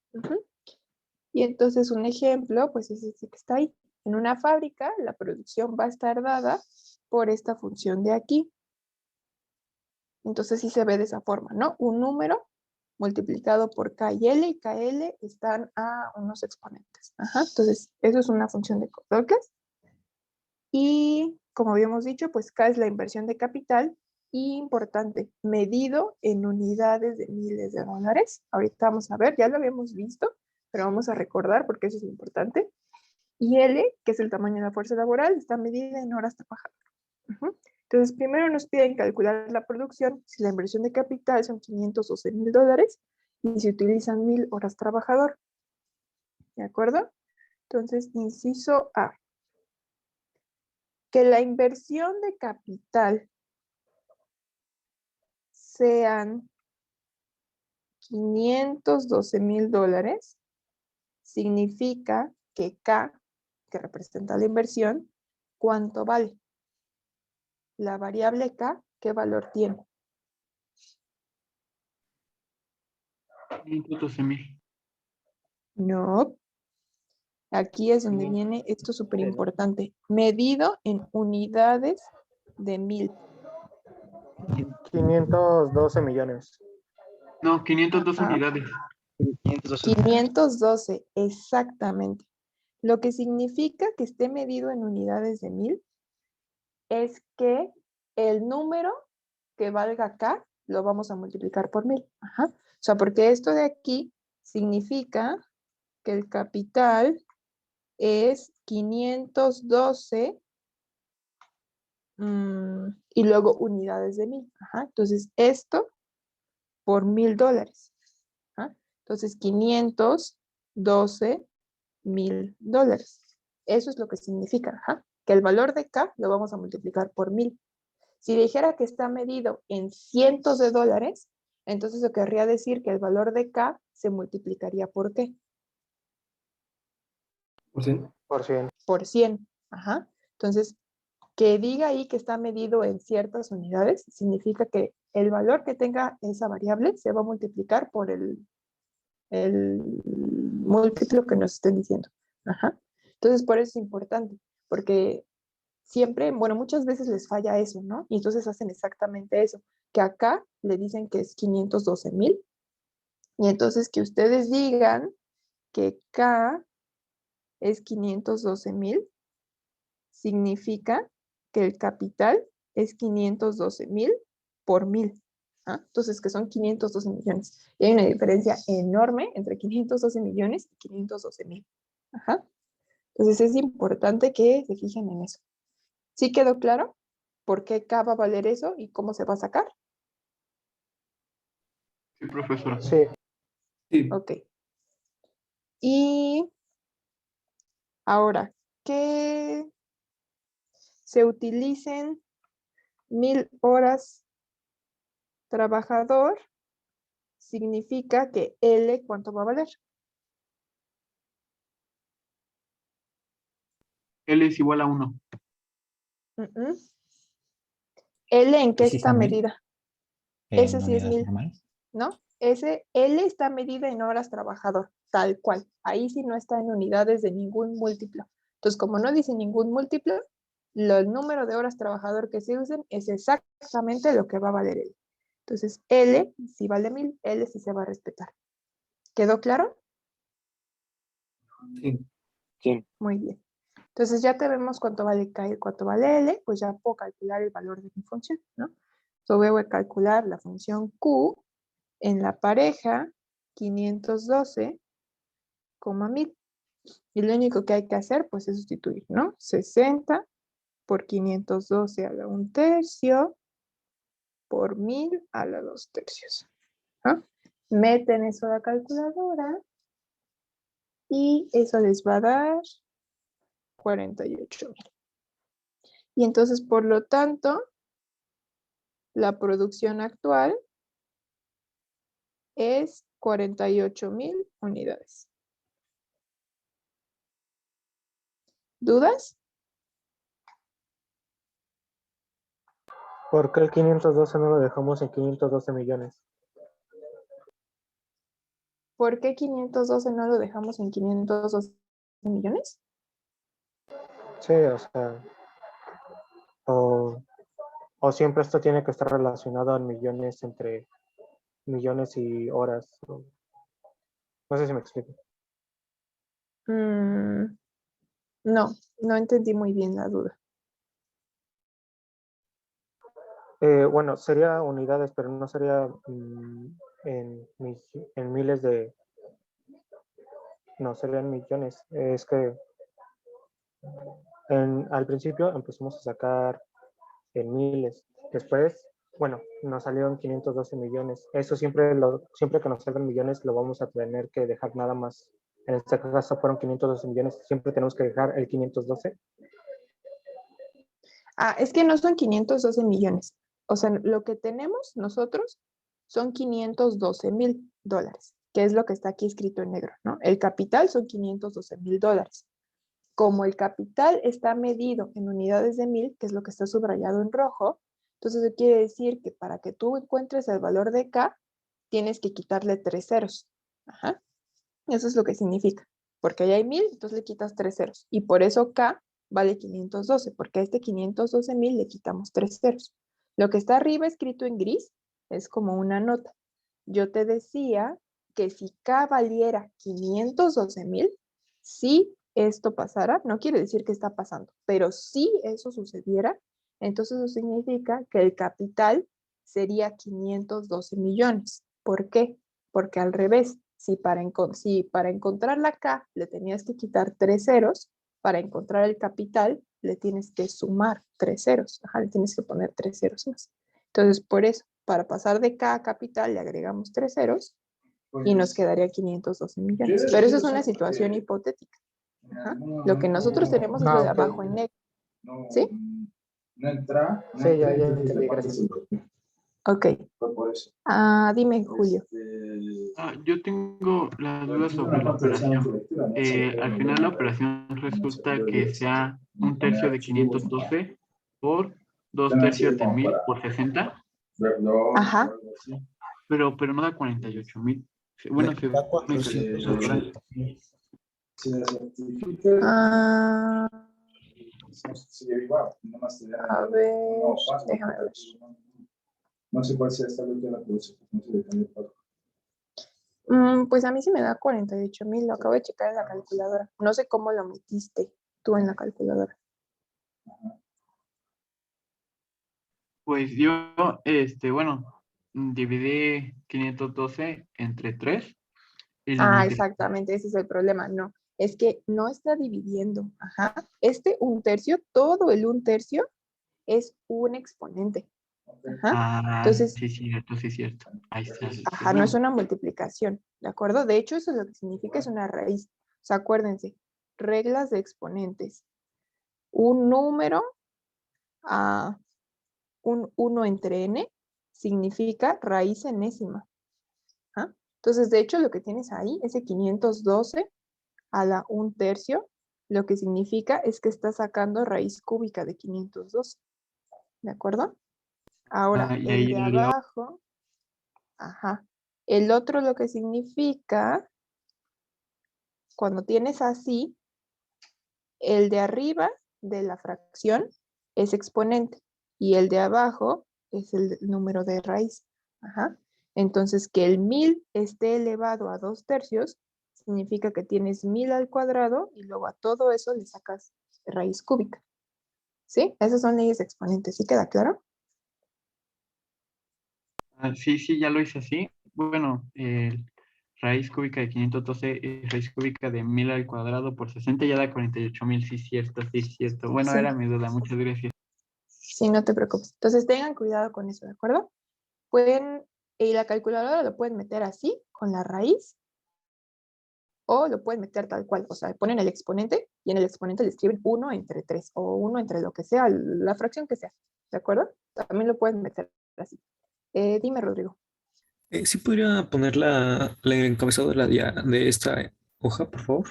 Y entonces un ejemplo, pues es ese que está ahí. En una fábrica, la producción va a estar dada por esta función de aquí. Entonces sí se ve de esa forma, ¿no? Un número multiplicado por K y L, y KL están a unos exponentes. Ajá. Entonces, eso es una función de Cobb-Douglas. Y como habíamos dicho, pues K es la inversión de capital y importante, medido en unidades de miles de dólares. Ahorita vamos a ver, ya lo habíamos visto, pero vamos a recordar porque eso es importante. Y L, que es el tamaño de la fuerza laboral, está medida en horas trabajadas. Entonces, Entonces, primero nos piden calcular la producción si la inversión de capital son $512,000 y se utilizan 1,000 horas trabajador. ¿De acuerdo? Entonces, inciso A. Que la inversión de capital sean $512,000 significa que K, que representa la inversión, ¿cuánto vale? La variable K, ¿qué valor tiene? 512,000. No. Aquí es donde viene esto súper importante. Medido en unidades de 1,000. 512 millones. No, 512 Ajá. unidades. 512, exactamente. Lo que significa que esté medido en unidades de 1,000 es que el número que valga acá lo vamos a multiplicar por 1,000. Ajá. O sea, porque esto de aquí significa que el capital es 512 y luego unidades de 1,000. Ajá. Entonces, esto por $1,000. Ajá. Entonces, $512,000. Eso es lo que significa, ajá, que el valor de K lo vamos a multiplicar por 1,000. Si dijera que está medido en cientos de dólares, entonces eso querría decir que el valor de K se multiplicaría por ¿qué? ¿Por cien? Por 100. Por 100. Ajá. Entonces, que diga ahí que está medido en ciertas unidades, significa que el valor que tenga esa variable se va a multiplicar por el múltiplo que nos estén diciendo. Ajá. Entonces, por eso es importante, porque siempre, bueno, muchas veces les falla eso, ¿no? Y entonces hacen exactamente eso, que acá le dicen que es 512,000, y entonces que ustedes digan que K es 512,000, significa que el capital es 512,000 por 1,000. ¿Ah? Entonces, que son 512 millones. Y hay una diferencia enorme entre 512 millones y 512,000. Ajá. Entonces, es importante que se fijen en eso. ¿Sí quedó claro por qué K va a valer eso y cómo se va a sacar? Sí, profesora. Sí. Sí. Ok. Y ahora, que se utilicen 1,000 horas trabajador significa que L, ¿cuánto va a valer? L es igual a 1. L, ¿en qué ¿Y si está está medida? Ese en sí es unidades 1,000, normales? ¿no? Ese L está medida en horas trabajador, tal cual. Ahí sí no está en unidades de ningún múltiplo. Entonces, como no dice ningún múltiplo, el número de horas trabajador que se usen es exactamente lo que va a valer L. Entonces, L, si vale 1,000, L sí se va a respetar. ¿Quedó claro? Sí. Muy bien. Entonces ya tenemos cuánto vale K y cuánto vale L, pues ya puedo calcular el valor de mi función, ¿no? Entonces voy a calcular la función Q en la pareja 512,1,000. Y lo único que hay que hacer, pues, es sustituir, ¿no? 60 por 512 a la 1/3 por 1,000 a la 2/3. ¿No? Meten eso a la calculadora y eso les va a dar 48,000. Y entonces, por lo tanto, la producción actual es 48,000 unidades. ¿Dudas? ¿Por qué el 512 no lo dejamos en 512 millones? ¿Por qué 512 no lo dejamos en 512 millones? Sí, o sea, o siempre esto tiene que estar relacionado en millones entre millones y horas. No sé si me explico. No, no entendí muy bien la duda. Bueno, sería unidades, pero no sería en miles de... No, serían millones. Es que al principio empezamos a sacar en miles. Después, bueno, nos salieron 512 millones. Eso siempre que nos salgan millones lo vamos a tener que dejar nada más. En este caso fueron 512 millones. Siempre tenemos que dejar el 512. Es que no son 512 millones. O sea, lo que tenemos nosotros son $512,000, que es lo que está aquí escrito en negro, ¿no? El capital son $512,000. Como el capital está medido en unidades de 1000, que es lo que está subrayado en rojo, entonces eso quiere decir que para que tú encuentres el valor de K, tienes que quitarle 3 ceros. Ajá. Eso es lo que significa. Porque ahí hay 1000, entonces le quitas 3 ceros. Y por eso K vale 512, porque a este 512,000 le quitamos 3 ceros. Lo que está arriba escrito en gris es como una nota. Yo te decía que si K valiera 512,000, si esto pasara, no quiere decir que está pasando, pero si eso sucediera, entonces eso significa que el capital sería 512 millones. ¿Por qué? Porque al revés, si para encontrar la K le tenías que quitar 3 ceros, para encontrar el capital le tienes que sumar 3 ceros. Ajá, le tienes que poner 3 ceros más. Entonces, por eso, para pasar de K a capital le agregamos 3 ceros y nos quedaría 512 millones. Pero eso es una situación hipotética. Ajá. Lo que nosotros tenemos es lo de abajo en negro. ¿Sí? Sí, ya entendí, gracias. Ok. Dime, Julio. Yo tengo la duda sobre la operación. Al final la operación resulta que sea 1/3 de 512 por 2/3 de 1000 por 60. Ajá. Pero no da 48,000. Bueno, se Da 400. A ver, déjame ver. No sé cuál sea esta de la producción. Pues a mí sí me da 48,000, lo acabo de checar en la calculadora. No sé cómo lo metiste tú en la calculadora. Pues yo, bueno, dividí 512 entre 3. Exactamente, ese es el problema. No, es que no está dividiendo. Ajá. Un tercio, todo el 1/3 es un exponente. Ajá. Entonces, sí, cierto, sí, cierto. Ahí está. ajá, no es una multiplicación, ¿de acuerdo? De hecho, eso es lo que significa es una raíz. O sea, acuérdense, reglas de exponentes. Un número a un 1 entre n significa raíz enésima. ¿Ah? Entonces, de hecho, lo que tienes ahí, ese 512 a la 1/3, lo que significa es que estás sacando raíz cúbica de 512. ¿De acuerdo? Ahora, y el ahí de iría abajo, ajá. El otro lo que significa, cuando tienes así, el de arriba de la fracción es exponente y el de abajo es el número de raíz. Ajá. Entonces, que el 1000 esté elevado a 2/3 significa que tienes 1000 al cuadrado y luego a todo eso le sacas raíz cúbica. ¿Sí? Esas son leyes de exponentes. ¿Sí queda claro? sí, ya lo hice así. Bueno, raíz cúbica de 512 es raíz cúbica de 1000 al cuadrado por 60 ya da 48,000. Sí, cierto, sí, cierto. Bueno, Sí. era mi duda. Muchas gracias. Sí, no te preocupes. Entonces tengan cuidado con eso, ¿de acuerdo? Y la calculadora lo pueden meter así, con la raíz, o lo pueden meter tal cual. O sea, ponen el exponente y en el exponente le escriben 1 entre 3 o 1 entre lo que sea, la fracción que sea, ¿de acuerdo? También lo pueden meter así. Dime, Rodrigo. ¿Sí podría poner el encabezado de esta hoja, por favor?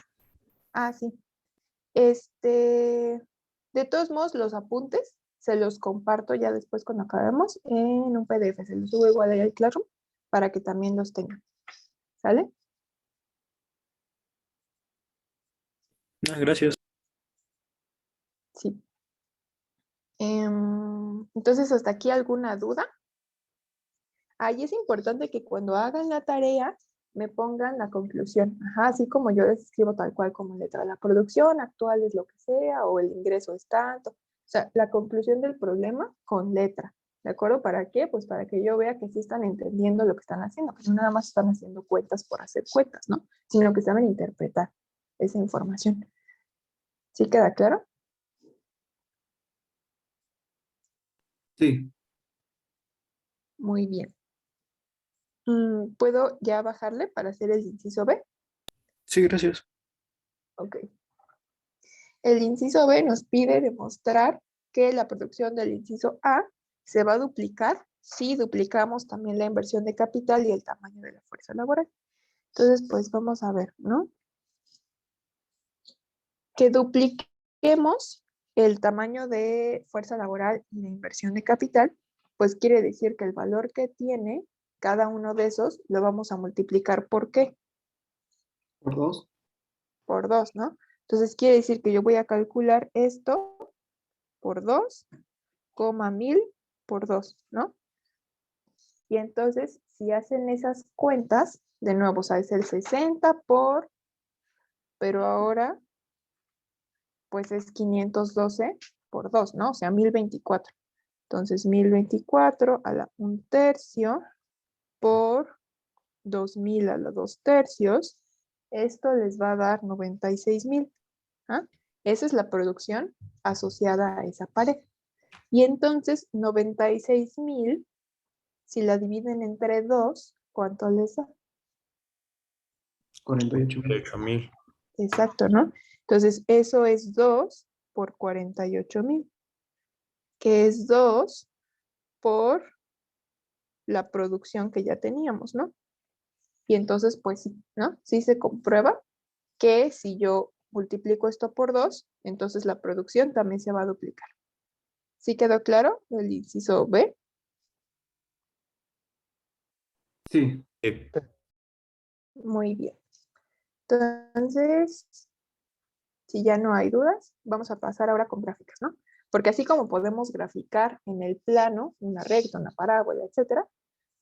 Sí. De todos modos, los apuntes se los comparto ya después cuando acabemos en un PDF. Se los subo igual ahí al Classroom para que también los tengan. ¿Sale? Gracias. Sí. Entonces, ¿hasta aquí alguna duda? Ahí es importante que cuando hagan la tarea me pongan la conclusión. Ajá, así como yo les escribo tal cual como letra. La producción actual es lo que sea o el ingreso es tanto. O sea, la conclusión del problema con letra. ¿De acuerdo? ¿Para qué? Pues para que yo vea que sí están entendiendo lo que están haciendo, que no nada más están haciendo cuentas por hacer cuentas, ¿no? Sino que saben interpretar esa información. ¿Sí queda claro? Sí. Muy bien. ¿Puedo ya bajarle para hacer el inciso B? Sí, gracias. Ok. El inciso B nos pide demostrar que la producción del inciso A se va a duplicar si duplicamos también la inversión de capital y el tamaño de la fuerza laboral. Entonces, pues vamos a ver, ¿no? Que dupliquemos el tamaño de fuerza laboral y de inversión de capital, pues quiere decir que el valor que tiene cada uno de esos lo vamos a multiplicar ¿por qué? ¿Por 2? Por 2, ¿no? Entonces quiere decir que yo voy a calcular esto por 2, 1000 por 2, ¿no? Y entonces, si hacen esas cuentas, de nuevo, o sea, es el 60 por, pero ahora, pues es 512 por 2, ¿no? O sea, 1024. Entonces, 1024 a la 1/3 por 2000 a la 2/3. Esto les va a dar 96,000. ¿Ah? Esa es la producción asociada a esa pareja. Y entonces, 96,000, si la dividen entre 2, ¿cuánto les da? 48,000. 8,000. Exacto, ¿no? Entonces, eso es 2 por 48,000, que es 2 por la producción que ya teníamos, ¿no? Y entonces, pues sí, ¿no? Sí se comprueba que si yo multiplico esto por 2, entonces la producción también se va a duplicar. ¿Sí quedó claro el inciso B? Sí. Muy bien. Entonces, si ya no hay dudas, vamos a pasar ahora con gráficas, ¿no? Porque así como podemos graficar en el plano una recta, una parábola, etcétera,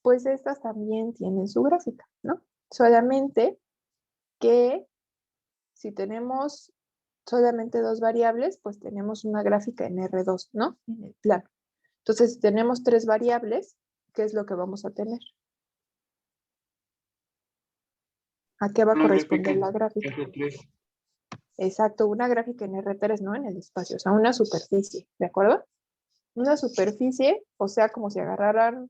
pues estas también tienen su gráfica, ¿no? Solamente que si tenemos solamente dos variables, pues tenemos una gráfica en R2, ¿no? En el plano. Entonces, si tenemos tres variables, ¿qué es lo que vamos a tener? ¿A qué va a Una gráfica corresponder en la gráfica? R3. Exacto, una gráfica en R3, ¿no? En el espacio, o sea, una superficie, ¿de acuerdo? Una superficie, o sea, como si agarraran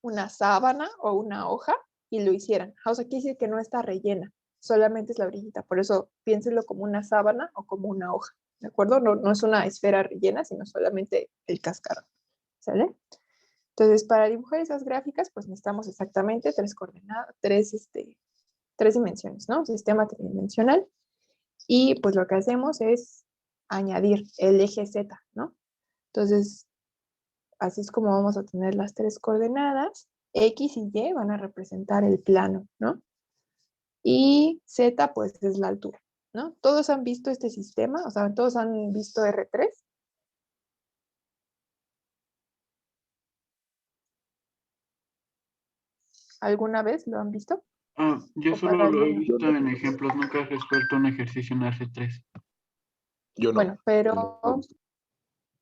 una sábana o una hoja y lo hicieran. O sea, quiere decir que no está rellena, solamente es la orillita. Por eso piénsenlo como una sábana o como una hoja, ¿de acuerdo? No, no es una esfera rellena, sino solamente el cascarón, ¿sale? Entonces, para dibujar esas gráficas, pues necesitamos exactamente tres coordenadas, tres dimensiones, ¿no? Sistema tridimensional. Y pues lo que hacemos es añadir el eje Z, ¿no? Entonces, así es como vamos a tener las tres coordenadas. X y Y van a representar el plano, ¿no? Y Z, pues, es la altura, ¿no? ¿Todos han visto este sistema? O sea, ¿todos han visto R3? ¿Alguna vez lo han visto? Yo ¿O para solo lo he alguien? visto en ejemplos, nunca he resuelto un ejercicio en R3. Yo no. Bueno, pero,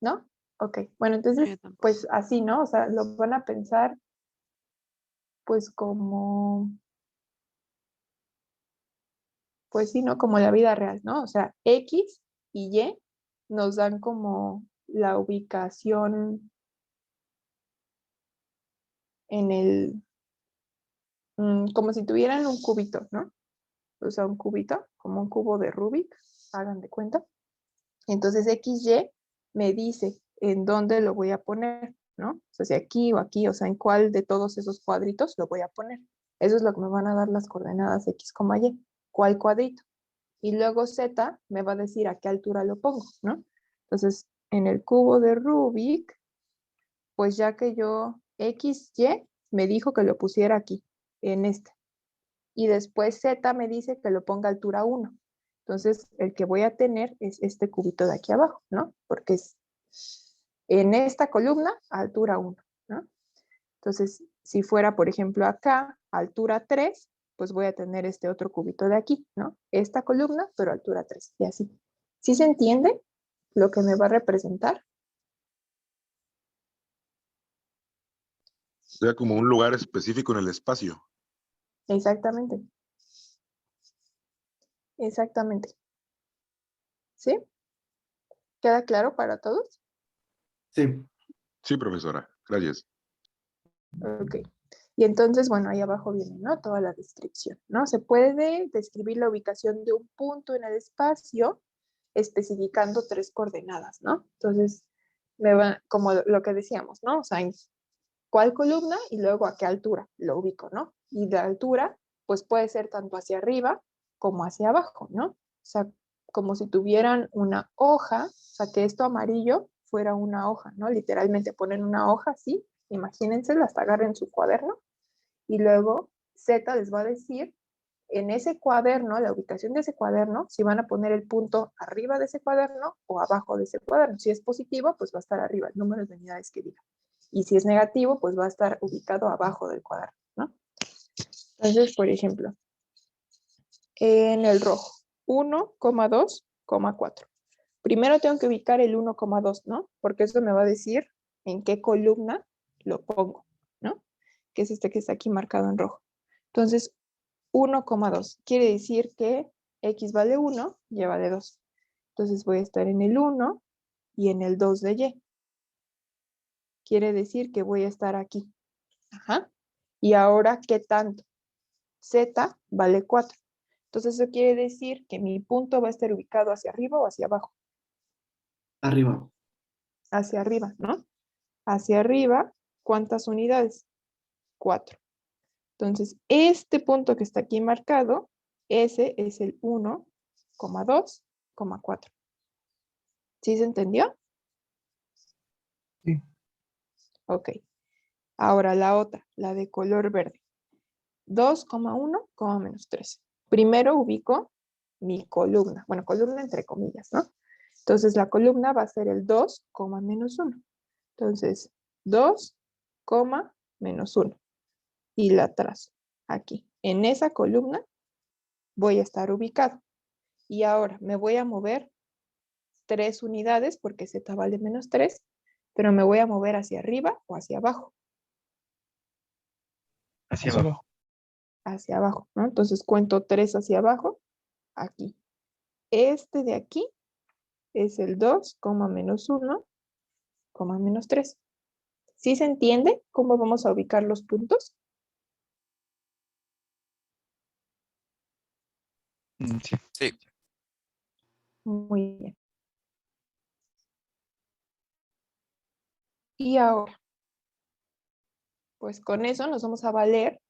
¿no? Ok, bueno, entonces, pues así, ¿no? O sea, lo van a pensar, pues como, pues sí, ¿no? Como la vida real, ¿no? O sea, X y Y nos dan como la ubicación en el, como si tuvieran un cubito, ¿no? O sea, un cubito, como un cubo de Rubik, hagan de cuenta. Entonces XY me dice en dónde lo voy a poner, ¿no? O sea, si aquí o aquí, o sea, en cuál de todos esos cuadritos lo voy a poner. Eso es lo que me van a dar las coordenadas X, Y, cuál cuadrito. Y luego Z me va a decir a qué altura lo pongo, ¿no? Entonces, en el cubo de Rubik, pues ya que yo XY me dijo que lo pusiera aquí, en este. Y después Z me dice que lo ponga a altura 1. Entonces, el que voy a tener es este cubito de aquí abajo, ¿no? Porque es en esta columna, a altura 1, ¿no? Entonces, si fuera, por ejemplo, acá, altura 3, pues voy a tener este otro cubito de aquí, ¿no? Esta columna, pero altura 3, y así. ¿Sí se entiende lo que me va a representar? O sea, como un lugar específico en el espacio. Exactamente. Exactamente. ¿Sí? ¿Queda claro para todos? Sí. Sí, profesora. Gracias. Ok. Y entonces, bueno, ahí abajo viene, ¿no? Toda la descripción, ¿no? Se puede describir la ubicación de un punto en el espacio especificando 3 coordenadas, ¿no? Entonces, como lo que decíamos, ¿no? O sea, en cuál columna y luego a qué altura lo ubico, ¿no? Y de altura, pues puede ser tanto hacia arriba como hacia abajo, ¿no? O sea, como si tuvieran una hoja, o sea, que esto amarillo fuera una hoja, ¿no? Literalmente ponen una hoja así, imagínense, hasta agarren su cuaderno y luego Z les va a decir en ese cuaderno, la ubicación de ese cuaderno, si van a poner el punto arriba de ese cuaderno o abajo de ese cuaderno. Si es positivo, pues va a estar arriba, el número de unidades que diga. Y si es negativo, pues va a estar ubicado abajo del cuaderno, ¿no? Entonces, por ejemplo, en el rojo, 1,2,4. Primero tengo que ubicar el 1,2, ¿no? Porque eso me va a decir en qué columna lo pongo, ¿no? Que es este que está aquí marcado en rojo. Entonces, 1,2 quiere decir que X vale 1, Y vale 2. Entonces voy a estar en el 1 y en el 2 de Y. Quiere decir que voy a estar aquí. Ajá. Y ahora, ¿qué tanto? Z vale 4. Entonces eso quiere decir que mi punto va a estar ubicado hacia arriba o hacia abajo. Arriba. Hacia arriba, ¿no? Hacia arriba, ¿cuántas unidades? 4. Entonces, este punto que está aquí marcado, ese es el 1,2,4. ¿Sí se entendió? Sí. Ok. Ahora la otra, la de color verde. 2,1, menos 3. Primero ubico mi columna. Bueno, columna entre comillas, ¿no? Entonces la columna va a ser el 2, menos 1. Entonces, 2, menos 1. Y la trazo aquí. En esa columna voy a estar ubicado. Y ahora me voy a mover 3 unidades porque Z vale menos 3, pero me voy a mover hacia arriba o hacia abajo. Hacia abajo. Hacia abajo, ¿no? Entonces cuento 3 hacia abajo, aquí. Este de aquí es el 2, menos 1, menos 3. ¿Sí se entiende cómo vamos a ubicar los puntos? Sí. Sí. Muy bien. Y ahora, pues con eso nos vamos a valer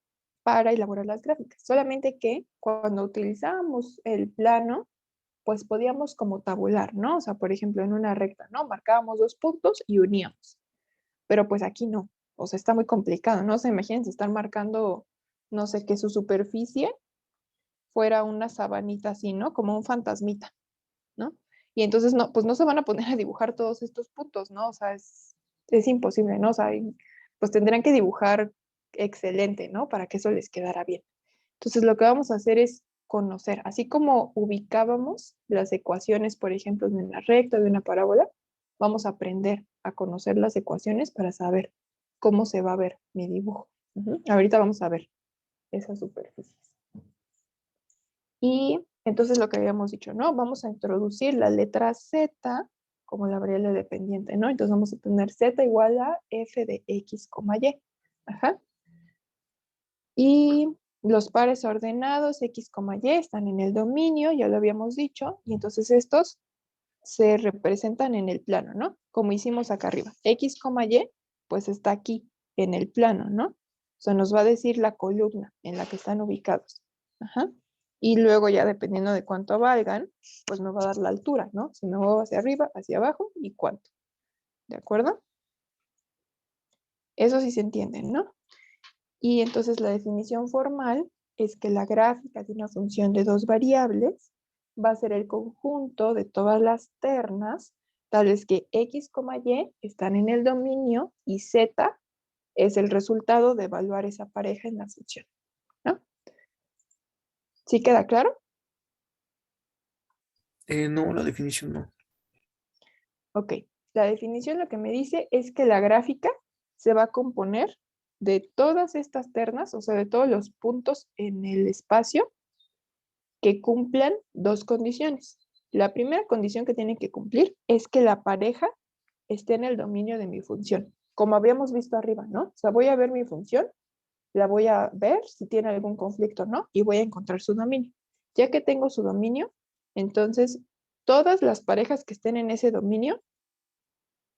para elaborar las gráficas. Solamente que cuando utilizábamos el plano, pues podíamos como tabular, ¿no? O sea, por ejemplo, en una recta, ¿no? Marcábamos 2 puntos y uníamos. Pero pues aquí no. O sea, está muy complicado, ¿no? Se imagínense estar marcando, no sé, que su superficie fuera una sabanita así, ¿no? Como un fantasmita, ¿no? Y entonces, no, pues no se van a poner a dibujar todos estos puntos, ¿no? O sea, es imposible, ¿no? O sea, pues tendrían que dibujar excelente, ¿no? Para que eso les quedara bien. Entonces, lo que vamos a hacer es conocer, así como ubicábamos las ecuaciones, por ejemplo, de una recta, de una parábola, vamos a aprender a conocer las ecuaciones para saber cómo se va a ver mi dibujo. Ahorita vamos a ver esas superficies. Y entonces lo que habíamos dicho, ¿no? Vamos a introducir la letra Z como la variable dependiente, ¿no? Entonces vamos a tener Z igual a f de x, y. Ajá. Y los pares ordenados x, y están en el dominio, ya lo habíamos dicho, y entonces estos se representan en el plano, ¿no? Como hicimos acá arriba. X, y, pues está aquí en el plano, ¿no? O sea, nos va a decir la columna en la que están ubicados. Ajá. Y luego ya dependiendo de cuánto valgan, pues me va a dar la altura, ¿no? Si me muevo hacia arriba, hacia abajo y cuánto. ¿De acuerdo? Eso sí se entiende, ¿no? Y entonces la definición formal es que la gráfica de una función de 2 variables va a ser el conjunto de todas las ternas, tales que x, y están en el dominio y z es el resultado de evaluar esa pareja en la función, ¿no? ¿Sí queda claro? No, la definición no. Ok. La definición lo que me dice es que la gráfica se va a componer de todas estas ternas, o sea, de todos los puntos en el espacio que cumplan 2 condiciones. La primera condición que tiene que cumplir es que la pareja esté en el dominio de mi función. como habíamos visto arriba, ¿no? O sea, voy a ver mi función, la voy a ver si tiene algún conflicto o no, y voy a encontrar su dominio. Ya que tengo su dominio, entonces todas las parejas que estén en ese dominio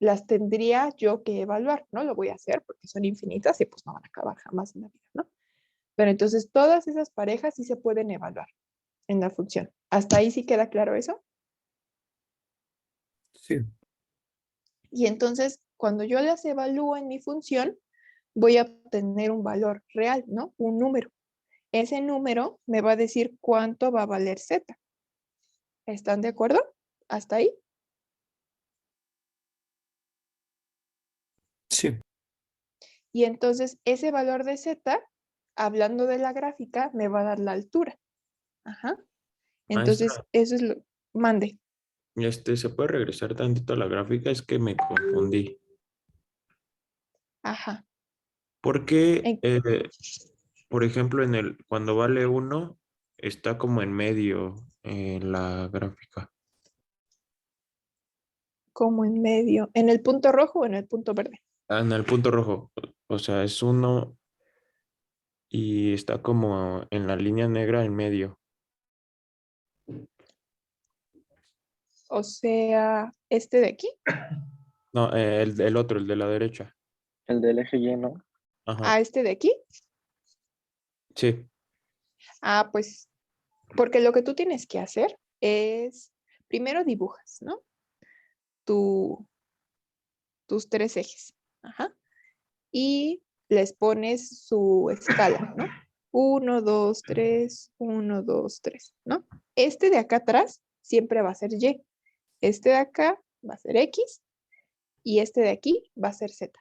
las tendría yo que evaluar, ¿no? Lo voy a hacer porque son infinitas y pues no van a acabar jamás en la vida, ¿no? Pero entonces todas esas parejas sí se pueden evaluar en la función. ¿Hasta ahí sí queda claro eso? Sí. Y entonces, cuando yo las evalúo en mi función, voy a obtener un valor real, ¿no? Un número. Ese número me va a decir cuánto va a valer Z. ¿Están de acuerdo? ¿Hasta ahí? Sí. Y entonces ese valor de Z, hablando de la gráfica, me va a dar la altura. Ajá. Entonces, Maestra, eso es lo... Mande. ¿se puede regresar tantito a la gráfica? Es que me confundí. Ajá. Porque, En- por ejemplo, cuando vale 1, está como en medio en la gráfica. como en medio. ¿En el punto rojo o en el punto verde? En el punto rojo. O sea, es 1 y está como en la línea negra en medio. O sea, este de aquí. No, el otro, el de la derecha. El del eje lleno. A Ajá. este de aquí. Sí. Ah, pues, porque lo que tú tienes que hacer es, primero dibujas, ¿no? Tus tres ejes. Ajá. Y les pones su escala, ¿no? 1, 2, 3, 1, 2, 3, ¿no? Este de acá atrás siempre va a ser Y. Este de acá va a ser X y este de aquí va a ser Z.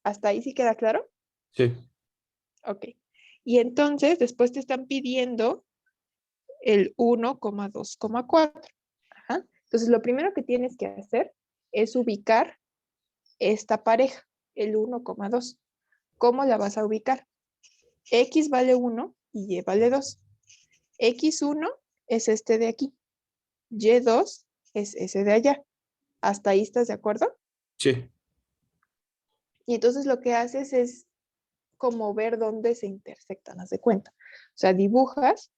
¿Hasta ahí sí queda claro? Sí. Ok. Y entonces después te están pidiendo el 1,2,4. Ajá. Entonces lo primero que tienes que hacer es ubicar esta pareja, el 1,2. ¿Cómo la vas a ubicar? X vale 1 y Y vale 2. X1 es este de aquí. Y2 es ese de allá. ¿Hasta ahí estás de acuerdo? Sí. Y entonces lo que haces es como ver dónde se intersectan, haz de cuenta. O sea, dibujas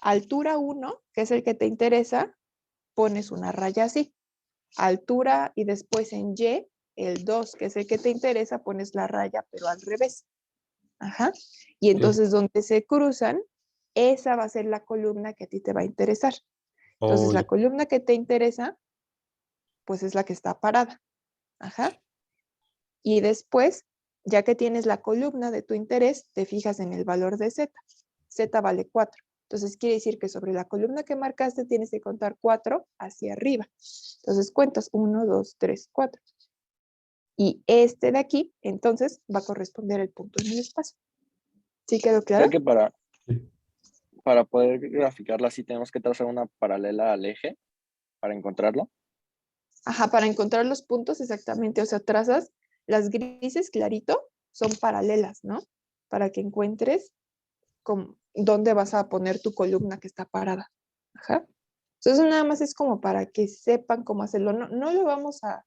altura 1, que es el que te interesa, pones una raya así. Altura y después en Y, el 2, que es el que te interesa, pones la raya, pero al revés. Ajá. Y entonces donde se cruzan, esa va a ser la columna que a ti te va a interesar. Entonces la Oye, columna que te interesa, pues es la que está parada. Ajá. Y después, ya que tienes la columna de tu interés, te fijas en el valor de Z. Z vale 4. Entonces quiere decir que sobre la columna que marcaste tienes que contar 4 hacia arriba. Entonces cuentas 1, 2, 3, 4. Y este de aquí, entonces, va a corresponder al punto en el espacio. ¿Sí quedó O claro? sea que para poder graficarla así tenemos que trazar una paralela al eje para encontrarlo. Ajá, para encontrar los puntos exactamente, o sea, trazas las grises clarito, son paralelas, ¿no? Para que encuentres dónde vas a poner tu columna que está parada. Ajá. Entonces nada más es como para que sepan cómo hacerlo. No, no lo vamos a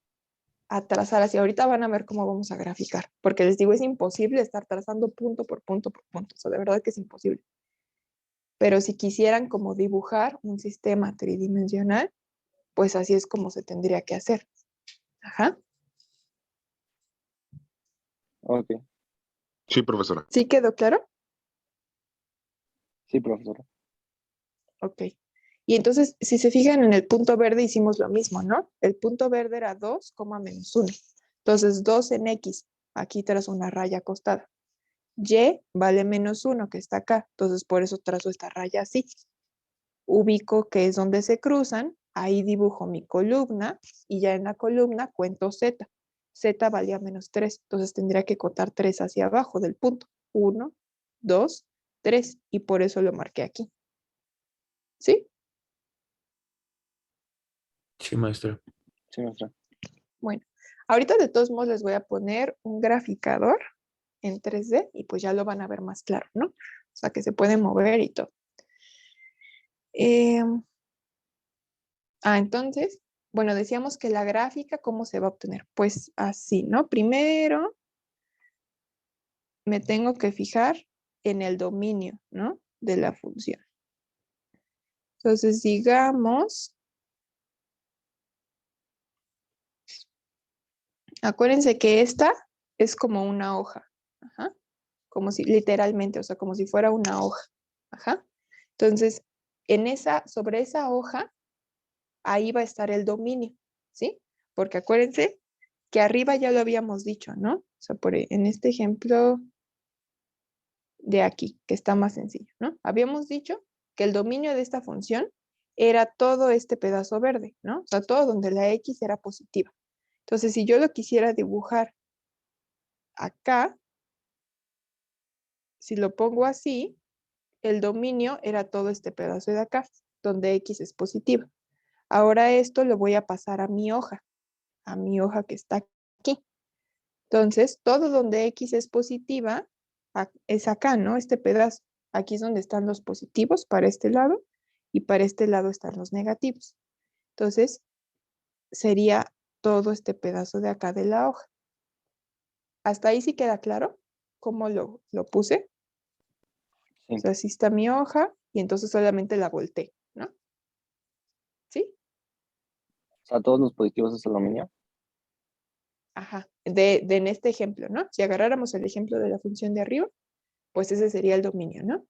trazar así. Ahorita van a ver cómo vamos a graficar, porque les digo, es imposible estar trazando punto por punto por punto. O sea, de verdad que es imposible. Pero si quisieran como dibujar un sistema tridimensional, pues así es como se tendría que hacer. Ajá. Ok. Sí, profesora. ¿Sí quedó claro? Sí, profesor. Ok. Y entonces, si se fijan en el punto verde, hicimos lo mismo, ¿no? El punto verde era 2, menos 1. Entonces, 2 en X. Aquí trazo una raya acostada. Y vale menos 1, que está acá. Entonces, por eso trazo esta raya así. Ubico que es donde se cruzan. Ahí dibujo mi columna. Y ya en la columna cuento Z. Z valía menos 3. Entonces, tendría que contar 3 hacia abajo del punto. 1, 2, 3. Y por eso lo marqué aquí. ¿Sí? sí, maestra. Sí, maestra. Bueno, ahorita de todos modos les voy a poner un graficador en 3D y pues ya lo van a ver más claro, ¿no? O sea, que se puede mover y todo. Entonces, bueno, decíamos que la gráfica, ¿cómo se va a obtener? Pues así, ¿no? Primero me tengo que fijar en el dominio, ¿no? De la función. Entonces, digamos, acuérdense que esta es como una hoja, ajá, como si literalmente, o sea, como si fuera una hoja, ajá. Entonces, sobre esa hoja, ahí va a estar el dominio, ¿sí? Porque acuérdense que arriba ya lo habíamos dicho, ¿no? O sea, en este ejemplo de aquí, que está más sencillo, ¿no? Habíamos dicho que el dominio de esta función era todo este pedazo verde, ¿no? O sea, todo donde la X era positiva. Entonces, si yo lo quisiera dibujar acá, si lo pongo así, el dominio era todo este pedazo de acá, donde X es positiva. Ahora esto lo voy a pasar a mi hoja que está aquí. Entonces, todo donde X es positiva es acá, ¿no? Este pedazo. Aquí es donde están los positivos para este lado y para este lado están los negativos. Entonces, sería todo este pedazo de acá de la hoja. ¿Hasta ahí sí queda claro cómo lo puse? Sí. O sea, así está mi hoja y entonces solamente la volteé, ¿no? ¿Sí? O sea, todos los positivos es el dominio. Ajá. En este ejemplo, ¿no? Si agarráramos el ejemplo de la función de arriba, pues ese sería el dominio, ¿no?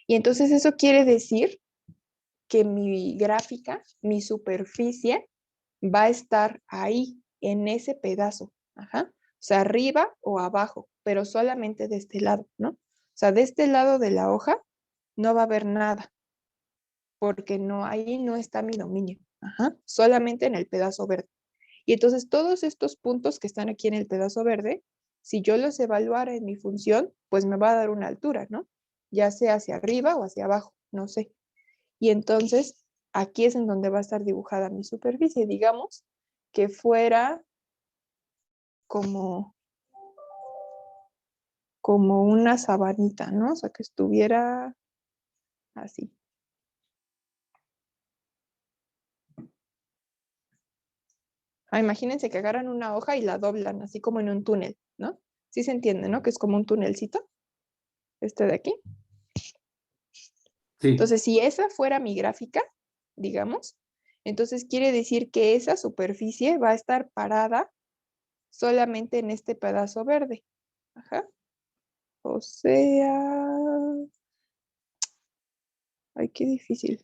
Y entonces eso quiere decir que mi gráfica, mi superficie, va a estar ahí, en ese pedazo. Ajá. O sea, arriba o abajo, pero solamente de este lado, ¿no? O sea, de este lado de la hoja no va a haber nada, porque ahí no está mi dominio. Ajá. Solamente en el pedazo verde. Y entonces todos estos puntos que están aquí en el pedazo verde, si yo los evaluara en mi función, pues me va a dar una altura, ¿no? Ya sea hacia arriba o hacia abajo, no sé. Y entonces aquí es en donde va a estar dibujada mi superficie. Digamos que fuera como una sabanita, ¿no? O sea, que estuviera así. Imagínense que agarran una hoja y la doblan, así como en un túnel, ¿no? Sí se entiende, ¿no? Que es como un túnelcito, este de aquí. Sí. Entonces, si esa fuera mi gráfica, digamos, entonces quiere decir que esa superficie va a estar parada solamente en este pedazo verde. Ajá. O sea... Ay, qué difícil.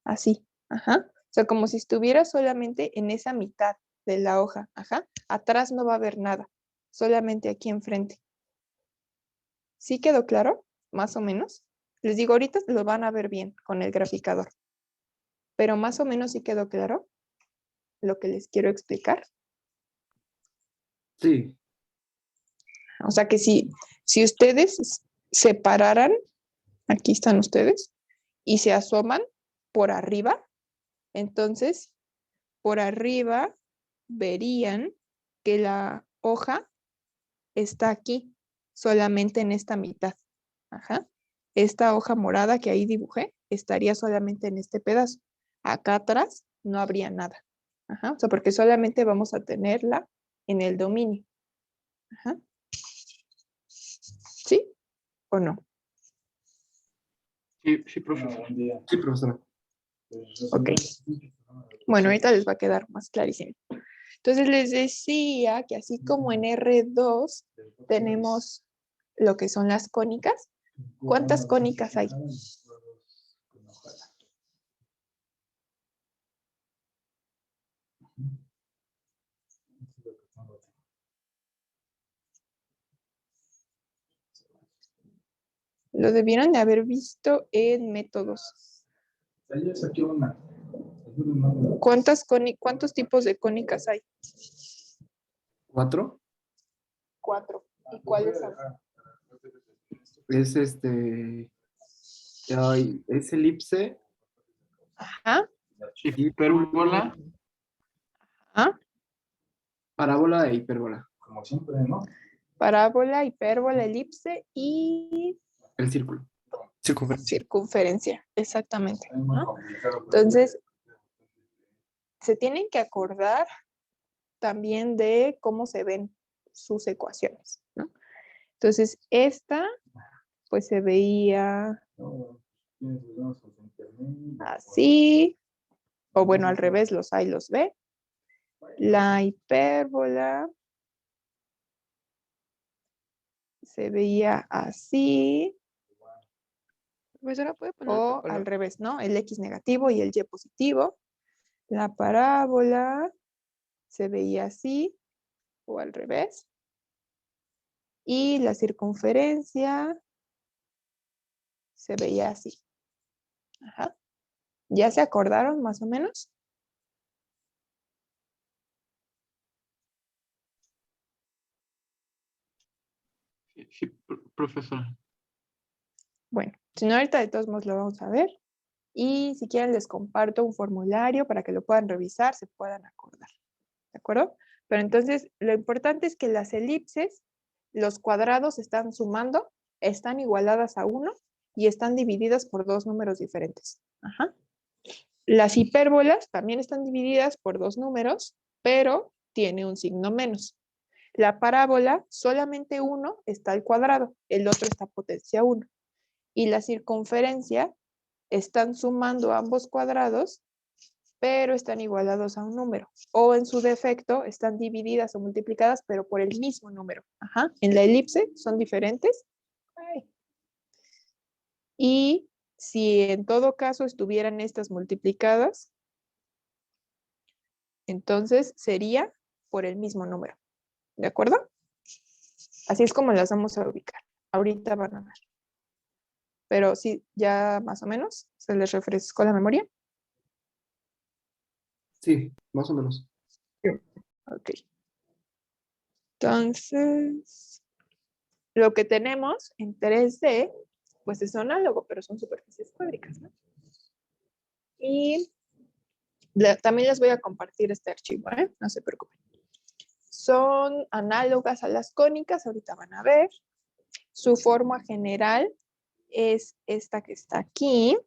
Así, ajá. O sea, como si estuviera solamente en esa mitad de la hoja, ajá. Atrás no va a haber nada, solamente aquí enfrente. ¿Sí quedó claro? Más o menos. Les digo, ahorita lo van a ver bien con el graficador. Pero más o menos sí quedó claro lo que les quiero explicar. Sí. O sea que si ustedes se pararan, aquí están ustedes, y se asoman por arriba, entonces por arriba verían que la hoja está aquí, solamente en esta mitad. Ajá. Esta hoja morada que ahí dibujé estaría solamente en este pedazo. Acá atrás no habría nada. Ajá. O sea, porque solamente vamos a tenerla en el dominio. Ajá. ¿Sí o no? Sí, profesor. Sí, profesora. Ok. Bueno, ahorita les va a quedar más clarísimo. Entonces les decía que así como en R2 tenemos lo que son las cónicas. ¿Cuántas cónicas hay? Lo debieron de haber visto en métodos. ¿Cuántos tipos de cónicas hay? 4. 4. ¿Y cuáles son? Es es elipse. Ajá. Hipérbola. Ajá. Parábola e hipérbola. Como siempre, ¿no? Parábola, hipérbola, elipse y... El círculo. Circunferencia, exactamente, ¿no? Entonces, se tienen que acordar también de cómo se ven sus ecuaciones, ¿no? Entonces, esta, pues se veía así, o bueno, al revés, los A y los B. La hipérbola se veía así, Profesora, ¿puede poner o otro color? al revés, ¿no? El X negativo y el Y positivo. La parábola se veía así, o al revés. Y la circunferencia se veía así. Ajá. ¿Ya se acordaron más o menos? Sí, profesora. Bueno, si no, ahorita de todos modos lo vamos a ver. Y si quieren les comparto un formulario para que lo puedan revisar, se puedan acordar. ¿De acuerdo? Pero entonces lo importante es que las elipses, los cuadrados están sumando, están igualadas a 1 y están divididas por dos números diferentes. Ajá. Las hipérbolas también están divididas por dos números, pero tiene un signo menos. La parábola, solamente uno está al cuadrado, el otro está potencia 1. Y la circunferencia, están sumando ambos cuadrados, pero están igualados a un número. O en su defecto, están divididas o multiplicadas, pero por el mismo número. Ajá. En la elipse son diferentes. Ay. Y si en todo caso estuvieran estas multiplicadas, entonces sería por el mismo número. ¿De acuerdo? Así es como las vamos a ubicar. Ahorita van a ver. Pero sí, ya más o menos se les refrescó la memoria. Sí, más o menos. Ok. Entonces, lo que tenemos en 3D, pues es análogo, pero son superficies cuádricas, ¿no? Y también les voy a compartir este archivo, ¿eh? No se preocupen. Son análogas a las cónicas, ahorita van a ver. Su forma general es esta que está aquí,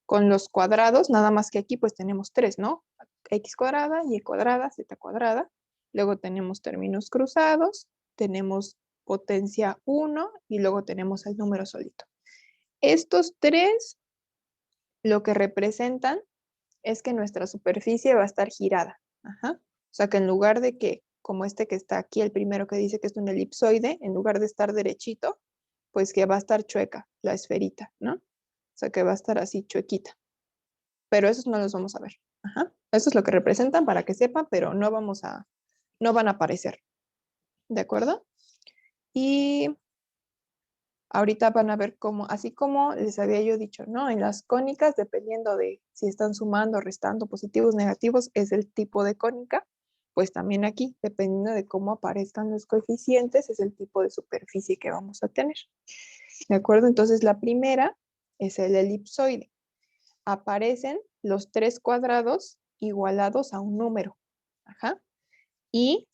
con los cuadrados, nada más que aquí pues tenemos tres, ¿no? X cuadrada, Y cuadrada, Z cuadrada. Luego tenemos términos cruzados, tenemos potencia 1 y luego tenemos el número solito. Estos tres lo que representan es que nuestra superficie va a estar girada. Ajá. O sea que en lugar de que, como este que está aquí, el primero que dice que es un elipsoide, en lugar de estar derechito, pues que va a estar chueca la esferita, ¿no? O sea que va a estar así chuequita. Pero esos no los vamos a ver. Ajá. Eso es lo que representan para que sepan, pero no van a aparecer. ¿De acuerdo? Y ahorita van a ver cómo, así como les había yo dicho, ¿no? En las cónicas, dependiendo de si están sumando, restando, positivos, negativos, es el tipo de cónica. Pues también aquí, dependiendo de cómo aparezcan los coeficientes, es el tipo de superficie que vamos a tener. ¿De acuerdo? Entonces la primera es el elipsoide. Aparecen los tres cuadrados igualados a un número. Ajá. Y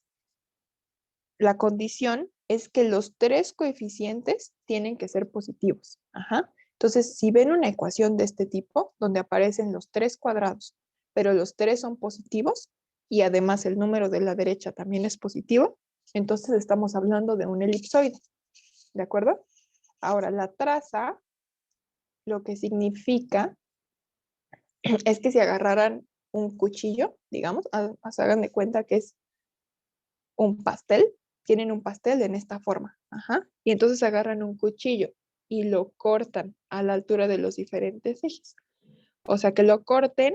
la condición es que los tres coeficientes tienen que ser positivos. Ajá. Entonces, si ven una ecuación de este tipo, donde aparecen los tres cuadrados, pero los tres son positivos, y además el número de la derecha también es positivo, entonces estamos hablando de un elipsoide. ¿De acuerdo? Ahora, la traza, lo que significa es que si agarraran un cuchillo, digamos, hagan de cuenta que es un pastel, tienen un pastel en esta forma, ajá, y entonces agarran un cuchillo y lo cortan a la altura de los diferentes ejes. O sea, que lo corten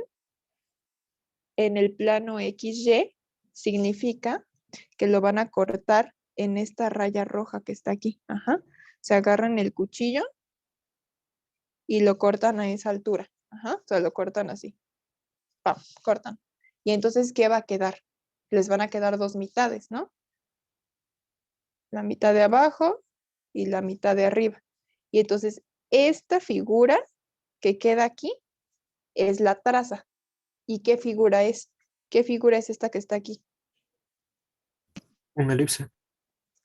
en el plano XY significa que lo van a cortar en esta raya roja que está aquí, ajá. Se agarran el cuchillo y lo cortan a esa altura, ajá, o sea, lo cortan así, ¡pam! Cortan. Y entonces, ¿qué va a quedar? Les van a quedar dos mitades, ¿no? La mitad de abajo y la mitad de arriba. Y entonces esta figura que queda aquí es la traza. ¿Y qué figura es? ¿Qué figura es esta que está aquí? Una elipse.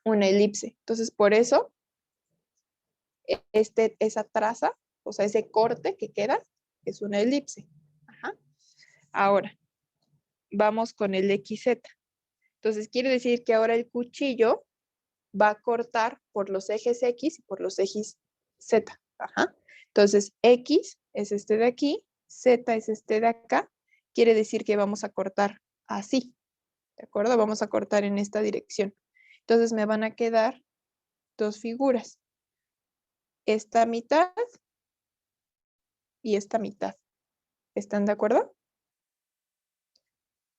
Una elipse. Entonces por eso esa traza, o sea, ese corte que queda, es una elipse. Ajá. Ahora, vamos con el XZ. Entonces, quiere decir que ahora el cuchillo va a cortar por los ejes X y por los ejes Z. Ajá. Entonces, X es este de aquí, Z es este de acá. Quiere decir que vamos a cortar así. ¿De acuerdo? Vamos a cortar en esta dirección. Entonces, me van a quedar dos figuras. Esta mitad y esta mitad. ¿Están de acuerdo?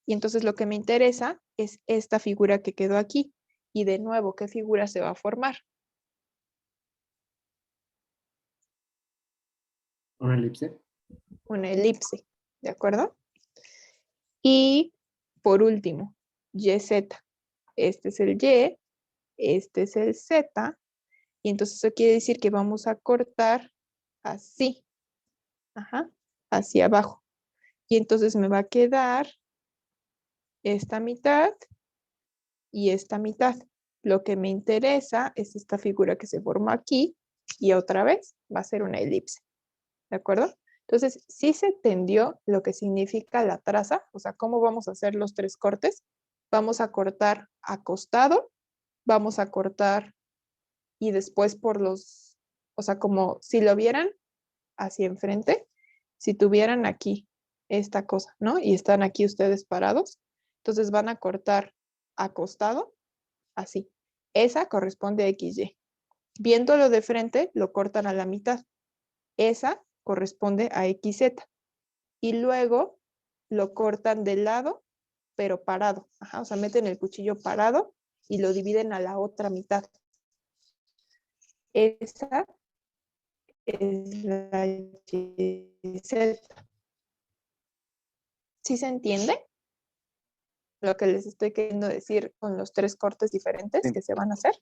Y entonces lo que me interesa es esta figura que quedó aquí. Y de nuevo, ¿qué figura se va a formar? ¿Una elipse? Una elipse, ¿de acuerdo? Y por último, YZ. Este es el Y, este es el Z. Y entonces eso quiere decir que vamos a cortar así. Ajá, hacia abajo. Y entonces me va a quedar esta mitad y esta mitad. Lo que me interesa es esta figura que se forma aquí y otra vez va a ser una elipse. ¿De acuerdo? Entonces, sí se entendió lo que significa la traza, o sea, cómo vamos a hacer los tres cortes. Vamos a cortar acostado, vamos a cortar y después por los, o sea, como si lo vieran hacia enfrente, si tuvieran aquí esta cosa, ¿no? Y están aquí ustedes parados, entonces van a cortar acostado, así. Esa corresponde a XY. Viéndolo de frente, lo cortan a la mitad. Esa corresponde a XZ. Y luego lo cortan de lado, pero parado. Ajá, o sea, meten el cuchillo parado y lo dividen a la otra mitad. Esa es la YZ. ¿Sí se entiende lo que les estoy queriendo decir con los tres cortes diferentes que se van a hacer?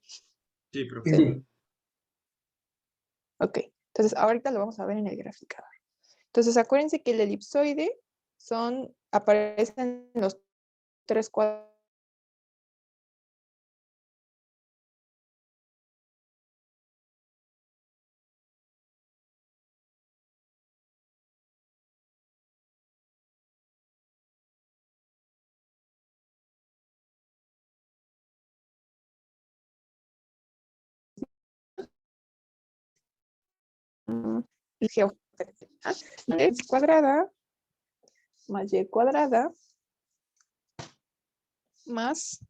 Sí, profe. Sí. Ok, entonces ahorita lo vamos a ver en el graficador. Entonces acuérdense que el elipsoide aparecen los tres cuadros. X cuadrada más Y cuadrada más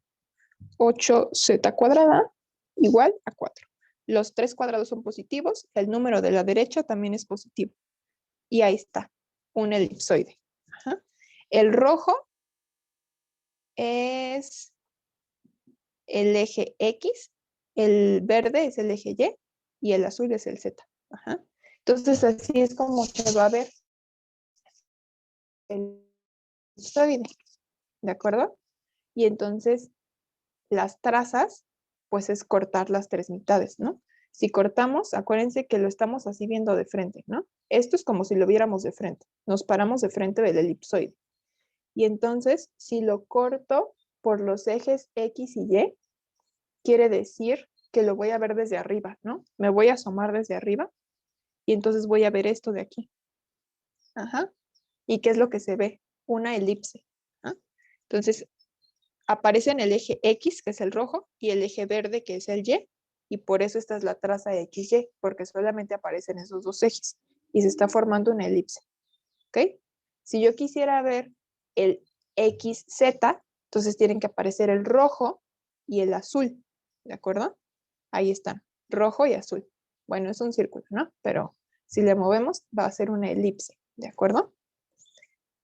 8Z cuadrada igual a 4. Los tres cuadrados son positivos, el número de la derecha también es positivo. Y ahí está, un elipsoide. Ajá. El rojo es el eje X, el verde es el eje Y el azul es el Z. Ajá. Entonces así es como se va a ver el elipsoide. ¿De acuerdo? Y entonces las trazas, pues es cortar las tres mitades, ¿no? Si cortamos, acuérdense que lo estamos así viendo de frente, ¿no? Esto es como si lo viéramos de frente. Nos paramos de frente del elipsoide. Y entonces, si lo corto por los ejes X y Y, quiere decir que lo voy a ver desde arriba, ¿no? Me voy a asomar desde arriba y entonces voy a ver esto de aquí. Ajá. ¿Y qué es lo que se ve? Una elipse. ¿Ah? Entonces, aparece en el eje X, que es el rojo, y el eje verde, que es el y por eso esta es la traza XY, porque solamente aparecen esos dos ejes, y se está formando una elipse. ¿Ok? Si yo quisiera ver el XZ, entonces tienen que aparecer el rojo y el azul, ¿de acuerdo? Ahí están, rojo y azul. Bueno, es un círculo, ¿no? Pero si le movemos, va a ser una elipse, ¿de acuerdo?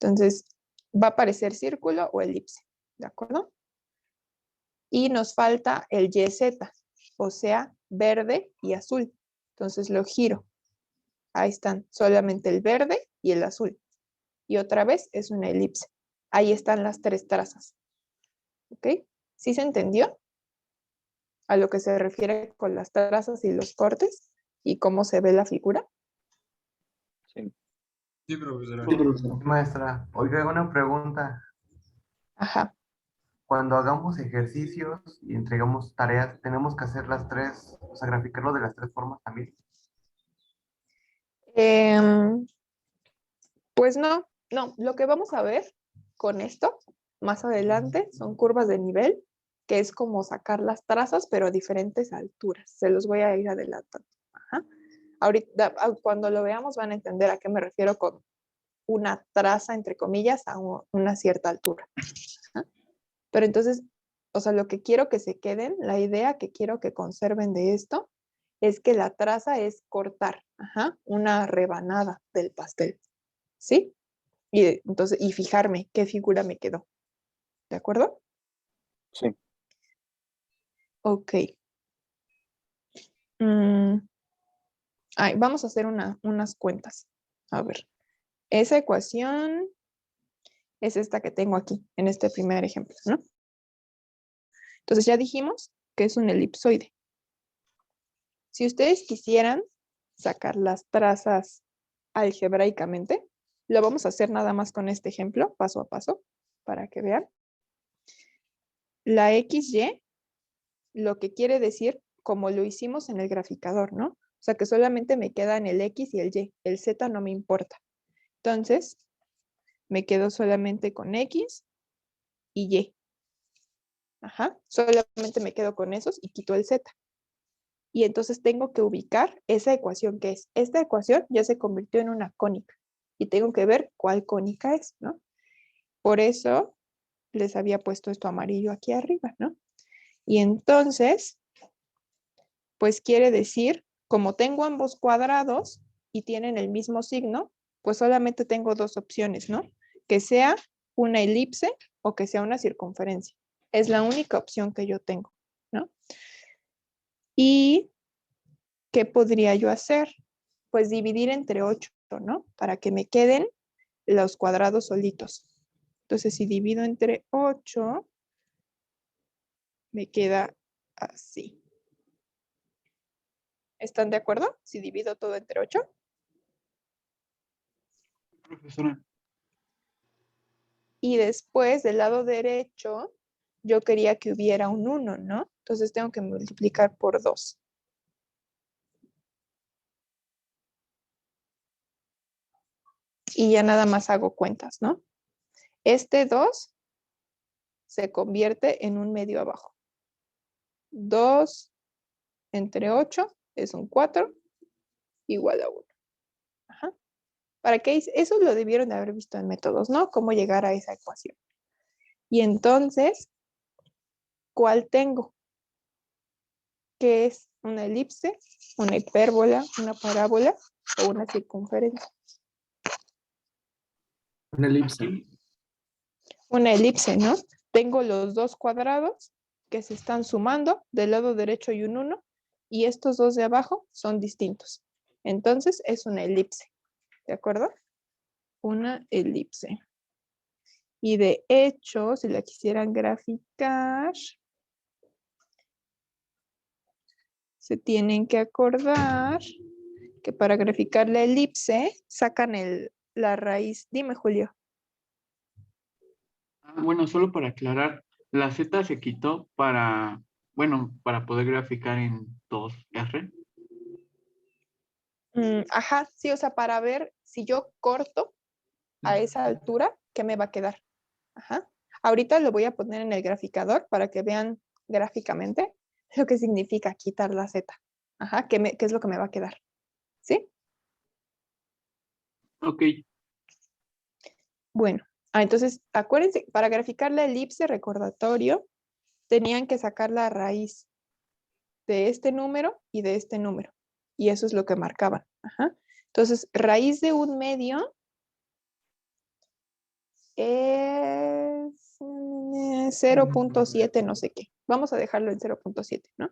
Entonces, va a aparecer círculo o elipse, ¿de acuerdo? Y nos falta el YZ, o sea, verde y azul. Entonces lo giro. Ahí están, solamente el verde y el azul. Y otra vez es una elipse. Ahí están las tres trazas. ¿Ok? ¿Sí se entendió? A lo que se refiere con las trazas y los cortes y cómo se ve la figura. Sí. Sí, profesora. Sí, profesora. Maestra, oiga, una pregunta. Ajá. Cuando hagamos ejercicios y entregamos tareas, ¿tenemos que hacer las tres, o sea, graficarlo de las tres formas también? Pues no, lo que vamos a ver con esto más adelante son curvas de nivel, que es como sacar las trazas, pero a diferentes alturas. Se los voy a ir adelantando. Ajá. Ahorita, cuando lo veamos, van a entender a qué me refiero con una traza, entre comillas, a una cierta altura. Ajá. Pero entonces, o sea, lo que quiero que se queden, la idea que quiero que conserven de esto, es que la traza es cortar, una rebanada del pastel, ¿sí? Y entonces, y fijarme qué figura me quedó. ¿De acuerdo? Sí. Ok. Vamos a hacer unas cuentas. A ver. Esa ecuación es esta que tengo aquí, en este primer ejemplo, ¿no? Entonces ya dijimos que es un elipsoide. Si ustedes quisieran sacar las trazas algebraicamente, lo vamos a hacer nada más con este ejemplo, paso a paso, para que vean. La XY, lo que quiere decir, como lo hicimos en el graficador, ¿no? O sea que solamente me quedan el X y el Y, el Z no me importa. Entonces, me quedo solamente con X y Y. Solamente me quedo con esos y quito el Z. Y entonces tengo que ubicar esa ecuación que es. Esta ecuación ya se convirtió en una cónica y tengo que ver cuál cónica es, ¿no? Por eso les había puesto esto amarillo aquí arriba, ¿no? Y entonces, pues quiere decir, como tengo ambos cuadrados y tienen el mismo signo, pues solamente tengo dos opciones, ¿no? Que sea una elipse o que sea una circunferencia. Es la única opción que yo tengo, ¿no? ¿Y qué podría yo hacer? Pues dividir entre 8, ¿no? Para que me queden los cuadrados solitos. Entonces, si divido entre 8, me queda así. ¿Están de acuerdo? Si divido todo entre 8. Profesora. Y después, del lado derecho, yo quería que hubiera un 1, ¿no? Entonces tengo que multiplicar por 2. Y ya nada más hago cuentas, ¿no? Este 2 se convierte en un medio abajo. 2 entre 8 es un 4 igual a 1. ¿Para qué? Eso lo debieron de haber visto en métodos, ¿no? Cómo llegar a esa ecuación. Y entonces, ¿cuál tengo? ¿Qué es una elipse, una hipérbola, una parábola o una circunferencia? Una elipse. Una elipse, ¿no? Tengo los dos cuadrados que se están sumando, del lado derecho y un 1, y estos dos de abajo son distintos. Entonces, es una elipse, ¿de acuerdo? Una elipse. Y de hecho, si la quisieran graficar, se tienen que acordar que para graficar la elipse, sacan la raíz. Dime, Julio. Bueno, solo para aclarar, la Z se quitó para poder graficar en 2R. Sí, o sea, para ver si yo corto a esa altura, ¿qué me va a quedar? Ahorita lo voy a poner en el graficador para que vean gráficamente lo que significa quitar la Z. ¿Qué es lo que me va a quedar? ¿Sí? Ok. Bueno, entonces acuérdense, para graficar la elipse, recordatorio, tenían que sacar la raíz de este número y de este número. Y eso es lo que marcaban. Entonces, raíz de un medio es 0.7 no sé qué. Vamos a dejarlo en 0.7, ¿no?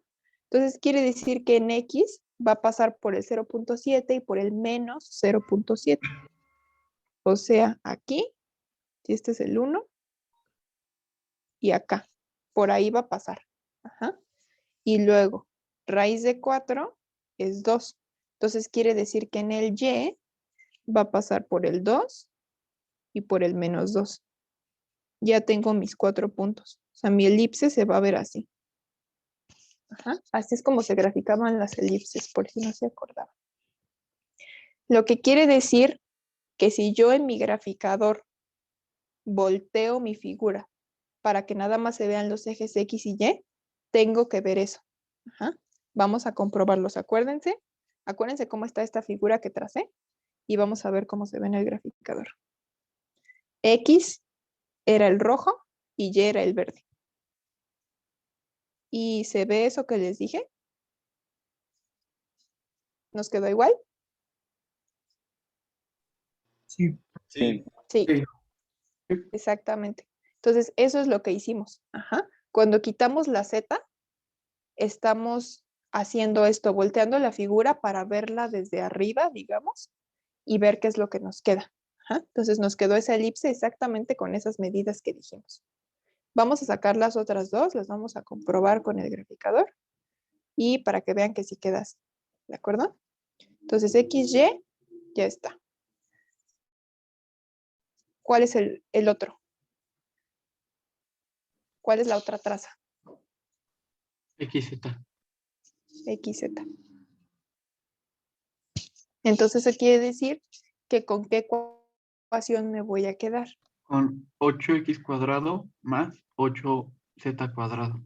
Entonces, quiere decir que en X va a pasar por el 0.7 y por el menos 0.7. O sea, aquí, si este es el 1, y acá, por ahí va a pasar. Y luego, raíz de 4 es 2. Entonces, quiere decir que en el Y va a pasar por el 2 y por el menos 2. Ya tengo mis 4 puntos. O sea, mi elipse se va a ver así. Así es como se graficaban las elipses, por si no se acordaban. Lo que quiere decir que si yo en mi graficador volteo mi figura para que nada más se vean los ejes X y Y, tengo que ver eso. Ajá. Vamos a comprobarlos, acuérdense. Acuérdense cómo está esta figura que tracé y vamos a ver cómo se ve en el graficador. X era el rojo y Y era el verde. ¿Y se ve eso que les dije? ¿Nos quedó igual? Sí. Sí. Sí, Sí. exactamente. Entonces, eso es lo que hicimos. Ajá. Cuando quitamos la Z, estamos haciendo esto, volteando la figura para verla desde arriba, digamos, y ver qué es lo que nos queda. Ajá. Entonces, nos quedó esa elipse exactamente con esas medidas que dijimos. Vamos a sacar las otras dos, las vamos a comprobar con el graficador y para que vean que sí queda así. ¿De acuerdo? Entonces, XY ya está. ¿Cuál es el otro? ¿Cuál es la otra traza? XZ. XZ. Entonces, eso quiere decir que con qué ecuación me voy a quedar. Con 8x cuadrado más 8z cuadrado.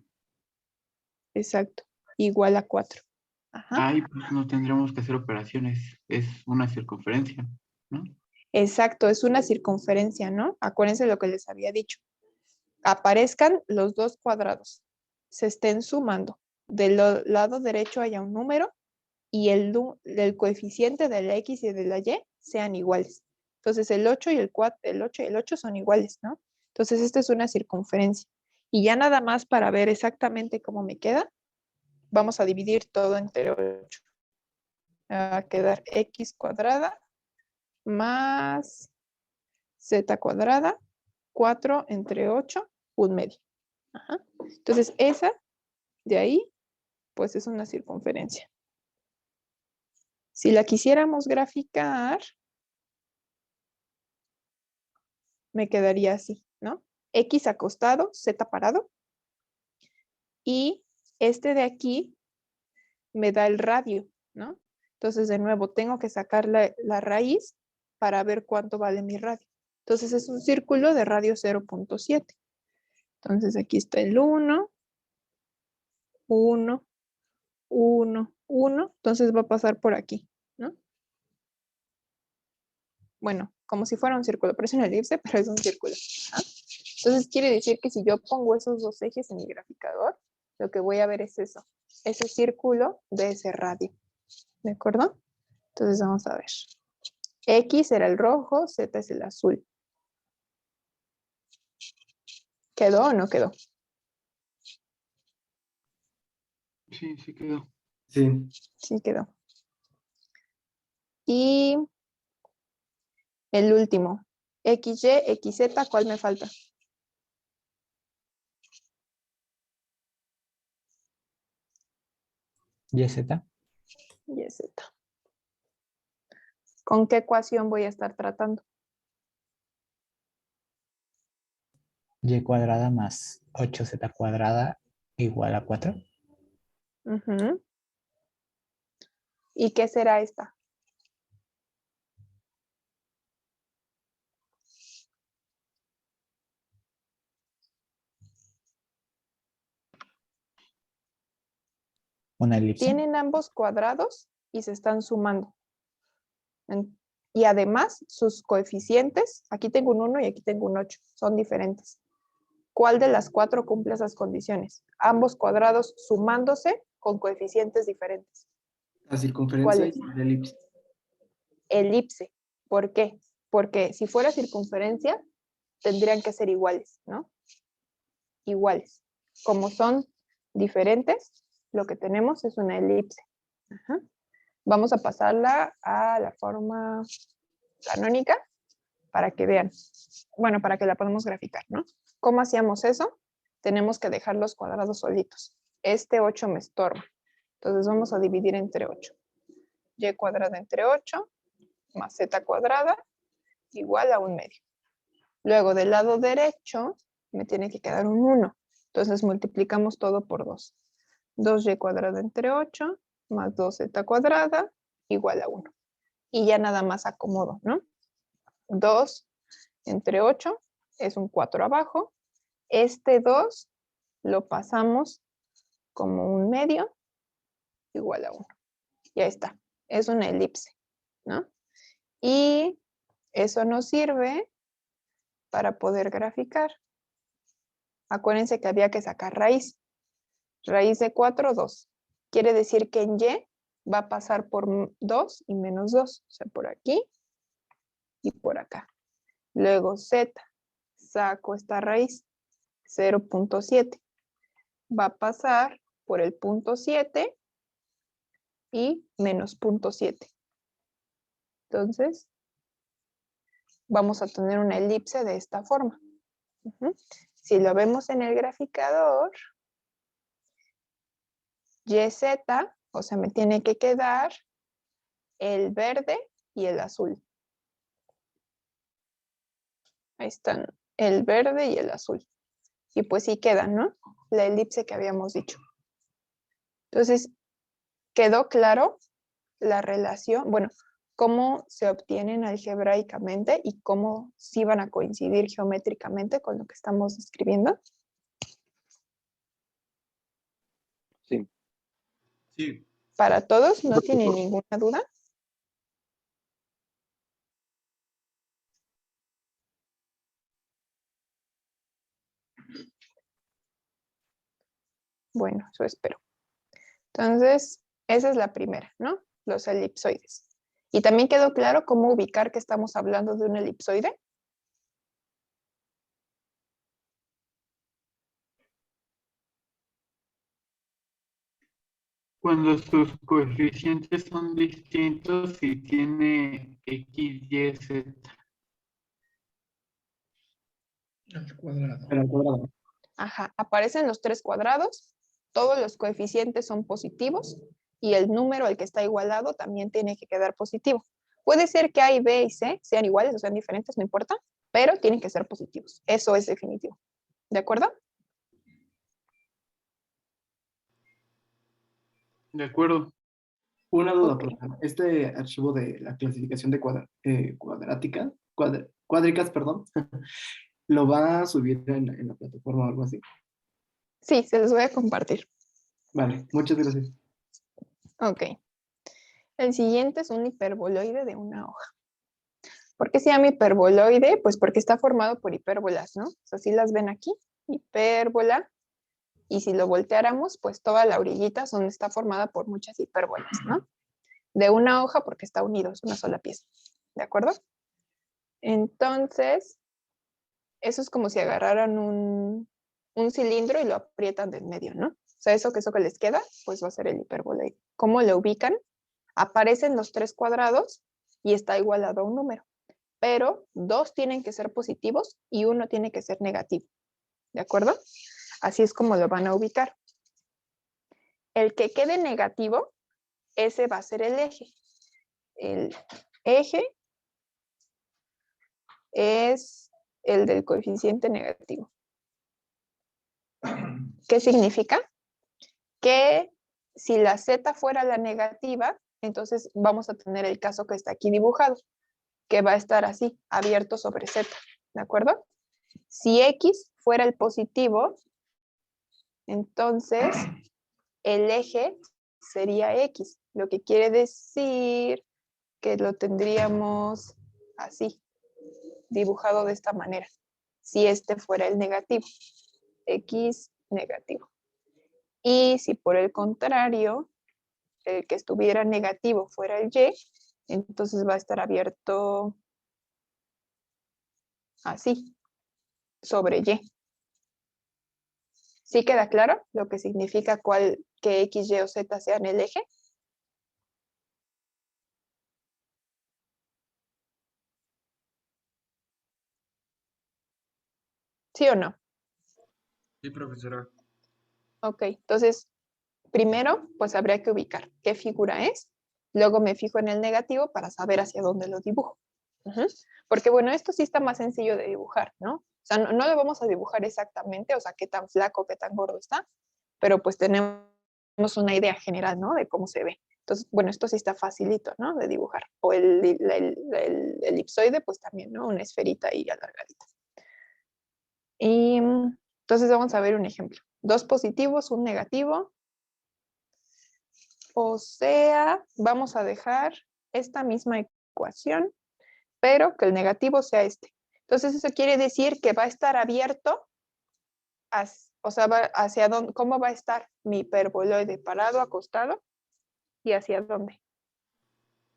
Exacto. Igual a 4. Ajá. Ahí pues no tendremos que hacer operaciones. Es una circunferencia, ¿no? Exacto, es una circunferencia, ¿no? Acuérdense lo que les había dicho. Aparezcan los dos cuadrados, se estén sumando. Del lado derecho haya un número y el coeficiente de la X y de la Y sean iguales. Entonces el 8 y el 4, el 8 y el 8 son iguales, ¿no? Entonces esta es una circunferencia. Y ya nada más para ver exactamente cómo me queda, vamos a dividir todo entre 8. Va a quedar X cuadrada más Z cuadrada, 4 entre 8, 1/2. Ajá. Entonces, esa de ahí, pues es una circunferencia. Si la quisiéramos graficar, me quedaría así, ¿no? X acostado, Z parado. Y este de aquí me da el radio, ¿no? Entonces, de nuevo, tengo que sacar la raíz para ver cuánto vale mi radio. Entonces, es un círculo de radio 0.7. Entonces, aquí está el 1, 1, 1, 1. Entonces, va a pasar por aquí, ¿no? Bueno, como si fuera un círculo, parece una elipse, pero es un círculo. ¿Ah? Entonces, quiere decir que si yo pongo esos dos ejes en mi graficador, lo que voy a ver es eso, ese círculo de ese radio. ¿De acuerdo? Entonces, vamos a ver. X era el rojo, Z es el azul. ¿Quedó o no quedó? Sí, sí quedó. Sí. Sí quedó. Y el último, XY, XZ, ¿cuál me falta? YZ. YZ. ¿Con qué ecuación voy a estar tratando? Y cuadrada más 8Z cuadrada igual a 4. Ujú. ¿Y qué será esta? Una elipse. Tienen ambos cuadrados y se están sumando. Y además, sus coeficientes, aquí tengo un 1 y aquí tengo un 8, son diferentes. ¿Cuál de las cuatro cumple esas condiciones? Ambos cuadrados sumándose con coeficientes diferentes. La circunferencia ¿Cuál y es? la elipse. Elipse. ¿Por qué? Porque si fuera circunferencia, tendrían que ser iguales, ¿no? Iguales. Como son diferentes, lo que tenemos es una elipse. Ajá. Vamos a pasarla a la forma canónica para que vean. Bueno, para que la podamos graficar, ¿no? ¿Cómo hacíamos eso? Tenemos que dejar los cuadrados solitos. Este 8 me estorba. Entonces vamos a dividir entre 8. Y cuadrada entre 8 más z cuadrada igual a 1/2. Luego del lado derecho me tiene que quedar un 1. Entonces multiplicamos todo por 2. 2y cuadrada entre 8 más 2z cuadrada igual a 1. y ya nada más acomodo, ¿no? 2 entre 8 es un 4 abajo. Este 2 lo pasamos como un medio igual a 1. Ya está. Es una elipse, ¿no? Y eso nos sirve para poder graficar. Acuérdense que había que sacar raíz. Raíz de 4, 2. Quiere decir que en Y va a pasar por 2 y menos 2. O sea, por aquí y por acá. Luego Z. Saco esta raíz. 0.7. Va a pasar por el punto 7 y menos punto 7. Entonces, vamos a tener una elipse de esta forma. Si lo vemos en el graficador, YZ, o sea, me tiene que quedar el verde y el azul. Ahí están, el verde y el azul. Y pues sí quedan, ¿no? La elipse que habíamos dicho. Entonces, ¿quedó claro la relación? Bueno, cómo se obtienen algebraicamente y cómo sí van a coincidir geométricamente con lo que estamos describiendo. Sí. Sí. Para todos, ¿no tienen ninguna duda? Bueno, eso espero. Entonces, esa es la primera, ¿no? Los elipsoides. ¿Y también quedó claro cómo ubicar que estamos hablando de un elipsoide? Cuando sus coeficientes son distintos y tiene X, Y, Z. Al cuadrado. Ajá, aparecen los 3 cuadrados, todos los coeficientes son positivos y el número al que está igualado también tiene que quedar positivo. Puede ser que A y B y C sean iguales o sean diferentes, no importa, pero tienen que ser positivos. Eso es definitivo. ¿De acuerdo? De acuerdo. Una duda, Ok. profesor. Este archivo de la clasificación de cuádricas, perdón, ¿lo va a subir en la plataforma o algo así? Sí, se los voy a compartir. Vale, muchas gracias. Ok. El siguiente es un hiperboloide de una hoja. ¿Por qué se llama hiperboloide? Pues porque está formado por hipérbolas, ¿no? O sea, si las ven aquí, hipérbola. Y si lo volteáramos, pues toda la orillita donde está formada por muchas hipérbolas, ¿no? De una hoja porque está unido, es una sola pieza. ¿De acuerdo? Entonces, eso es como si agarraran un cilindro y lo aprietan del medio, ¿no? O sea, eso que les queda, pues va a ser el hiperboloide. ¿Cómo lo ubican? Aparecen los 3 cuadrados y está igualado a un número. Pero 2 tienen que ser positivos y 1 tiene que ser negativo. ¿De acuerdo? Así es como lo van a ubicar. El que quede negativo, ese va a ser el eje. El eje es el del coeficiente negativo. ¿Qué significa? Que si la z fuera la negativa, entonces vamos a tener el caso que está aquí dibujado, que va a estar así, abierto sobre z. ¿De acuerdo? Si x fuera el positivo, entonces el eje sería x, lo que quiere decir que lo tendríamos así, dibujado de esta manera, si este fuera el negativo, x negativo. Y si por el contrario, el que estuviera negativo fuera el y, entonces va a estar abierto así, sobre y. ¿Sí queda claro lo que significa que x, y o z sean el eje? ¿Sí o no? Sí, profesora. Ok, entonces, primero, pues habría que ubicar qué figura es. Luego me fijo en el negativo para saber hacia dónde lo dibujo. Porque bueno, esto sí está más sencillo de dibujar, ¿no? O sea, no lo vamos a dibujar exactamente, o sea, qué tan flaco, qué tan gordo está, pero pues tenemos una idea general, ¿no? De cómo se ve. Entonces, Entonces, bueno, esto sí está facilito, ¿no? De dibujar. O el elipsoide, pues también, ¿no? Una esferita ahí alargadita. Y entonces vamos a ver un ejemplo. 2 positivos, 1 negativo. O sea, vamos a dejar esta misma ecuación, pero que el negativo sea este. Entonces eso quiere decir que va a estar abierto, o sea, hacia dónde, ¿cómo va a estar mi hiperboloide? ¿Parado, acostado? ¿Y hacia dónde?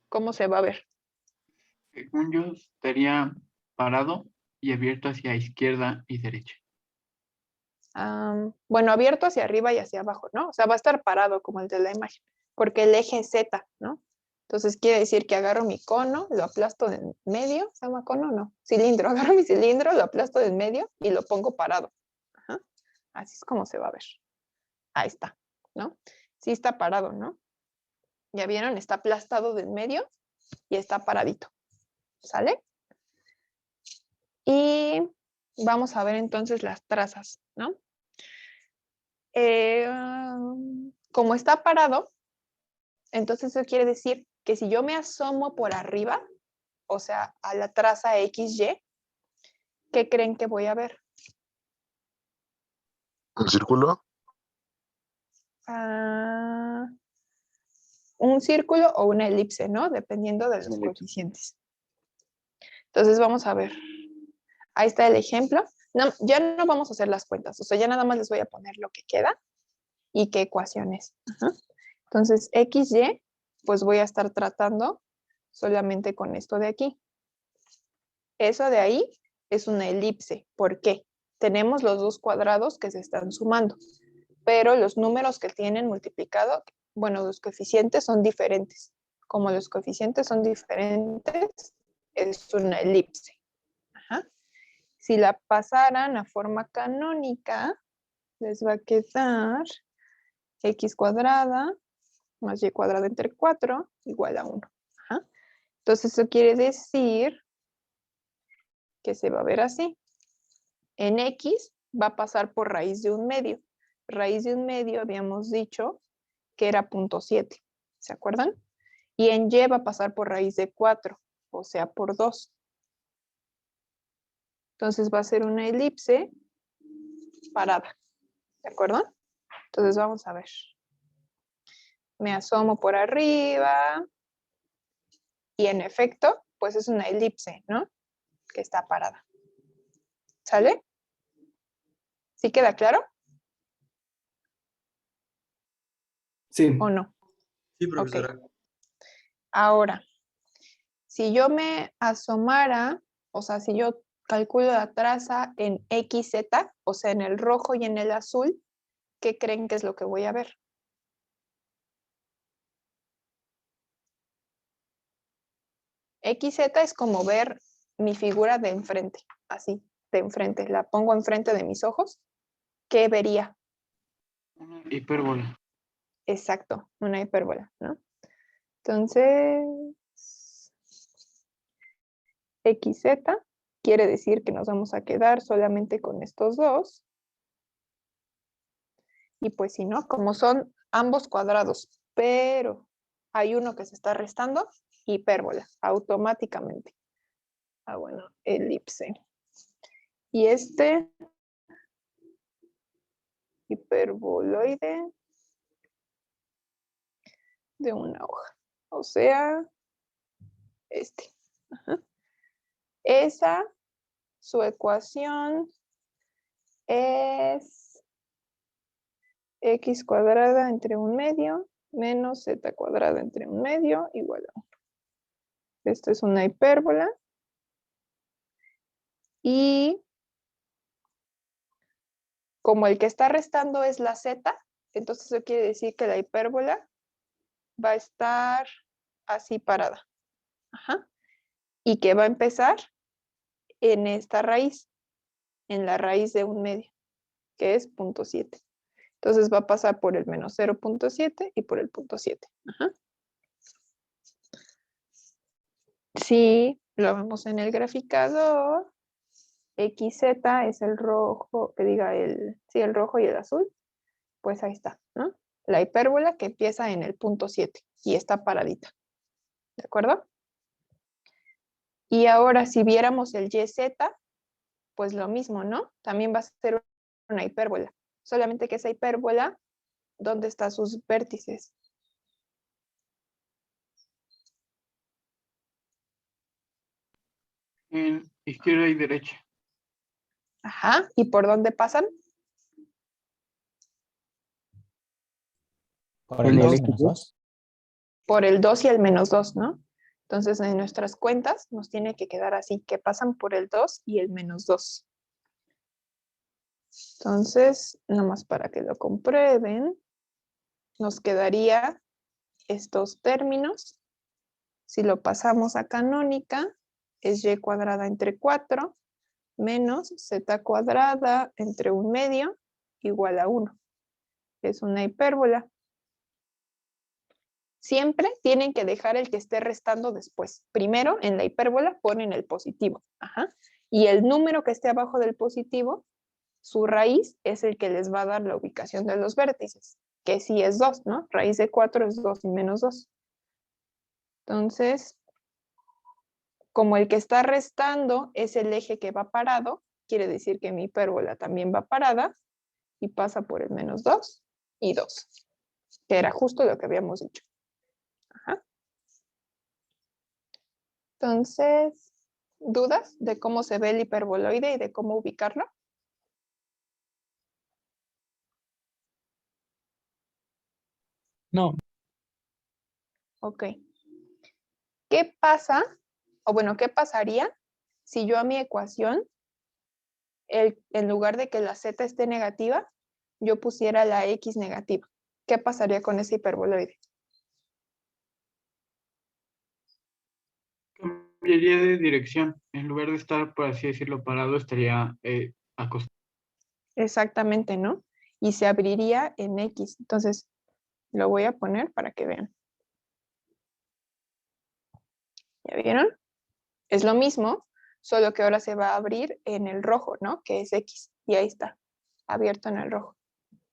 ¿Cómo se va a ver? Según yo, estaría parado y abierto hacia izquierda y derecha. Bueno, abierto hacia arriba y hacia abajo, ¿no? O sea, va a estar parado como el de la imagen, porque el eje es Z, ¿no? Entonces quiere decir que agarro mi cono, lo aplasto en medio, ¿se llama cono? No, cilindro, agarro mi cilindro, lo aplasto en medio y lo pongo parado. Ajá. Así es como se va a ver. Ahí está, ¿no? Sí está parado, ¿no? ¿Ya vieron? Está aplastado de en medio y está paradito. ¿Sale? Y vamos a ver entonces las trazas, ¿no? Como está parado, entonces eso quiere decir que si yo me asomo por arriba, o sea, a la traza XY, ¿qué creen que voy a ver? ¿Un círculo? Un círculo o una elipse, ¿no? Dependiendo de los coeficientes. Entonces vamos a ver. Ahí está el ejemplo. No, ya no vamos a hacer las cuentas, o sea, ya nada más les voy a poner lo que queda y qué ecuaciones. Ajá. Entonces, XY, pues voy a estar tratando solamente con esto de aquí. Eso de ahí es una elipse. ¿Por qué? Tenemos los 2 cuadrados que se están sumando, pero los números que tienen multiplicado, bueno, los coeficientes son diferentes. Como los coeficientes son diferentes, es una elipse. Ajá. Si la pasaran a forma canónica, les va a quedar x cuadrada más y cuadrada entre 4 igual a 1. Ajá. Entonces eso quiere decir que se va a ver así. En x va a pasar por raíz de 1/2. Raíz de 1/2 habíamos dicho que era 0.7. ¿Se acuerdan? Y en y va a pasar por raíz de 4, o sea, por 2. Entonces va a ser una elipse parada. ¿De acuerdo? Entonces vamos a ver. Me asomo por arriba y en efecto, pues es una elipse, ¿no? Que está parada. ¿Sale? ¿Sí queda claro? Sí. ¿O no? Sí, profesora. Ok. Ahora, si yo me asomara, o sea, si yo calculo la traza en XZ, o sea, en el rojo y en el azul, ¿qué creen que es lo que voy a ver? XZ es como ver mi figura de enfrente, así, de enfrente. La pongo enfrente de mis ojos. ¿Qué vería? Una hipérbola. Exacto, una hipérbola, ¿no? Entonces, XZ quiere decir que nos vamos a quedar solamente con estos dos. Y pues si no, como son ambos cuadrados, pero hay uno que se está restando, hipérbola, automáticamente. Ah, bueno, elipse. Y este hiperboloide de una hoja. O sea, este. Ajá. Esa, su ecuación es x cuadrada entre 1/2 menos z cuadrada entre 1/2 igual a 1. Esto es una hipérbola. Y como el que está restando es la z, entonces eso quiere decir que la hipérbola va a estar así parada. Ajá. Y que va a empezar en esta raíz, en la raíz de 1/2, que es 0.7. Entonces va a pasar por el menos 0.7 y por el 0.7. Ajá. Si lo vemos en el graficador, XZ es el rojo, que diga el rojo y el azul, pues ahí está, ¿no? la hipérbola que empieza en el punto 7 y está paradita. ¿De acuerdo? Y ahora si viéramos el YZ, pues lo mismo, ¿no? También va a ser una hipérbola. Solamente que esa hipérbola, ¿dónde están sus vértices? En izquierda y derecha. Ajá. ¿Y por dónde pasan? Por el En el 2 eje menos Y. 2. Por el 2 y el menos 2, ¿no? Entonces, en nuestras cuentas nos tiene que quedar así, que pasan por el 2 y el menos 2. Entonces, nomás para que lo comprueben, nos quedaría estos términos. Si lo pasamos a canónica, es y cuadrada entre 4 menos z cuadrada entre 1/2 igual a 1. Es una hipérbola. Siempre tienen que dejar el que esté restando después. Primero, en la hipérbola ponen el positivo. Ajá. Y el número que esté abajo del positivo, su raíz es el que les va a dar la ubicación de los vértices, que sí es 2, ¿no? Raíz de 4 es 2 y menos 2. Entonces, como el que está restando es el eje que va parado, quiere decir que mi hipérbola también va parada y pasa por el menos 2 y 2, que era justo lo que habíamos dicho. Ajá. Entonces, ¿dudas de cómo se ve el hiperboloide y de cómo ubicarlo? No. Ok. ¿Qué pasa? O bueno, ¿qué pasaría si yo a mi ecuación, en lugar de que la z esté negativa, yo pusiera la x negativa? ¿Qué pasaría con ese hiperboloide? Cambiaría de dirección. En lugar de estar, por así decirlo, parado, estaría acostado. Exactamente, ¿no? Y se abriría en x. Entonces, lo voy a poner para que vean. ¿Ya vieron? Es lo mismo, solo que ahora se va a abrir en el rojo, ¿no? Que es x. Y ahí está, abierto en el rojo.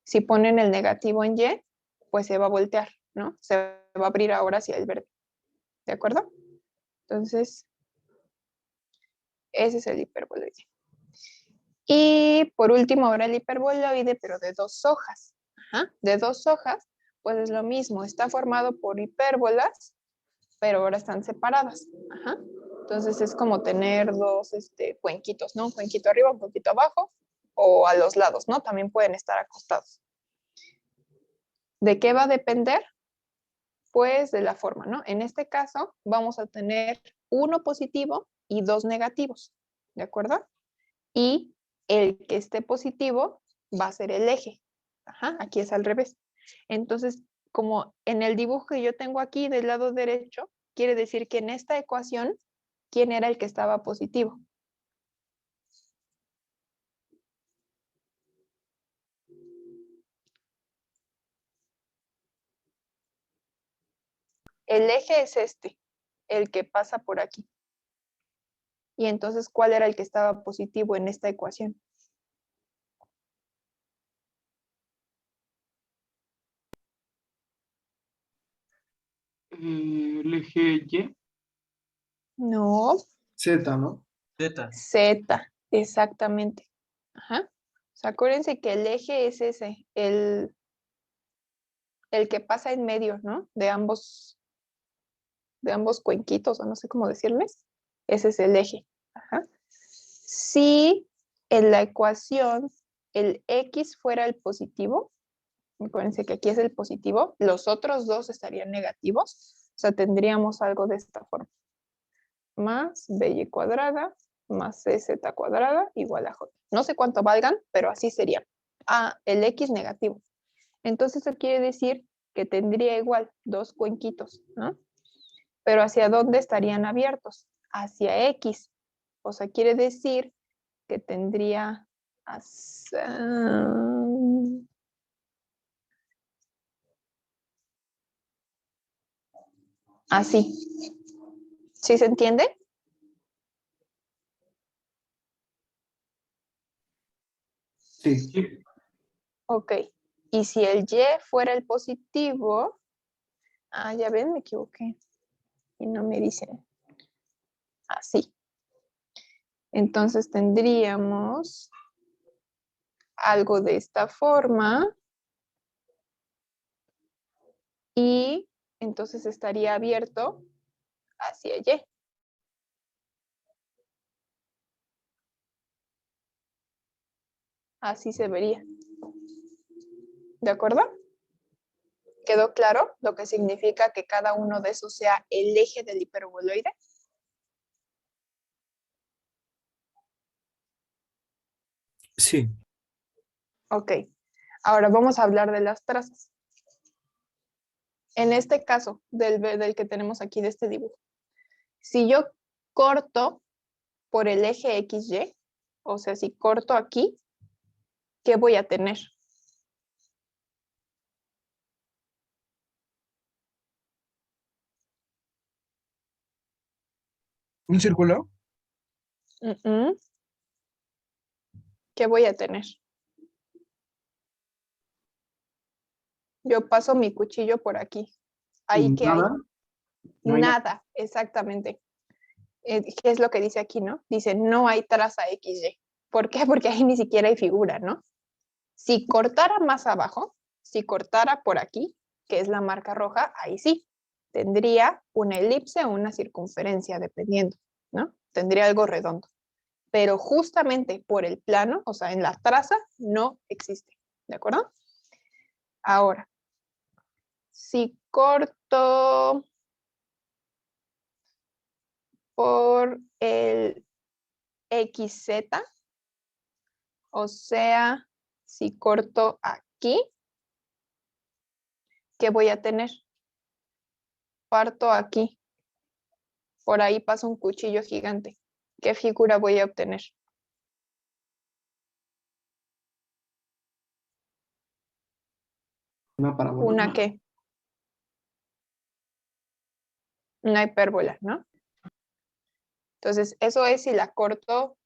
Si ponen el negativo en y, pues se va a voltear, ¿no? Se va a abrir ahora hacia el verde. ¿De acuerdo? Entonces, ese es el hiperboloide. Y por último, ahora el hiperboloide, pero de 2 hojas. Ajá. De 2 hojas, pues es lo mismo. Está formado por hipérbolas, pero ahora están separadas. Ajá. Entonces es como tener dos cuenquitos, ¿no? Un cuenquito arriba, un cuenquito abajo, o a los lados, ¿no? También pueden estar acostados. ¿De qué va a depender? Pues de la forma, ¿no? En este caso vamos a tener 1 positivo y 2 negativos, ¿de acuerdo? Y el que esté positivo va a ser el eje. Ajá, aquí es al revés. Entonces, como en el dibujo que yo tengo aquí del lado derecho, quiere decir que en esta ecuación, ¿quién era el que estaba positivo? El eje es este, el que pasa por aquí. Y entonces, ¿cuál era el que estaba positivo en esta ecuación? El eje Y. No. Z, ¿no? Z, exactamente. Ajá. O sea, acuérdense que el eje es ese, el que pasa en medio, ¿no? De ambos cuenquitos, o no sé cómo decirles. Ese es el eje. Ajá. Si en la ecuación el X fuera el positivo, acuérdense que aquí es el positivo, los otros dos estarían negativos, o sea, tendríamos algo de esta forma. Más BY cuadrada más CZ cuadrada igual a J. No sé cuánto valgan, pero así sería. Ah, el X negativo. Entonces eso quiere decir que tendría igual 2 cuenquitos, ¿no? Pero ¿hacia dónde estarían abiertos? Hacia X. O sea, quiere decir que tendría así. ¿Sí se entiende? Sí. Ok. Y si el Y fuera el positivo, ya ven, me equivoqué. Y no me dice así. Entonces tendríamos algo de esta forma. Y entonces estaría abierto hacia Y. Así se vería. ¿De acuerdo? ¿Quedó claro lo que significa que cada uno de esos sea el eje del hiperboloide? Sí. Ok. Ahora vamos a hablar de las trazas. En este caso, del que tenemos aquí de este dibujo. Si yo corto por el eje XY, o sea, si corto aquí, ¿qué voy a tener? ¿Un círculo? ¿Qué voy a tener? Yo paso mi cuchillo por aquí. ¿Ahí qué hay? Nada. No hay nada. Nada, exactamente. ¿Qué es lo que dice aquí, no? Dice, no hay traza XY. ¿Por qué? Porque ahí ni siquiera hay figura, ¿no? Si cortara más abajo, si cortara por aquí, que es la marca roja, ahí sí. Tendría una elipse o una circunferencia, dependiendo, ¿no? Tendría algo redondo. Pero justamente por el plano, o sea, en la traza, no existe, ¿de acuerdo? Ahora, si corto por el XZ, o sea, si corto aquí, ¿qué voy a tener? Parto aquí. Por ahí pasa un cuchillo gigante. ¿Qué figura voy a obtener? Una parábola. ¿Una qué? Una hipérbola, ¿no? Entonces, eso es si la corto, o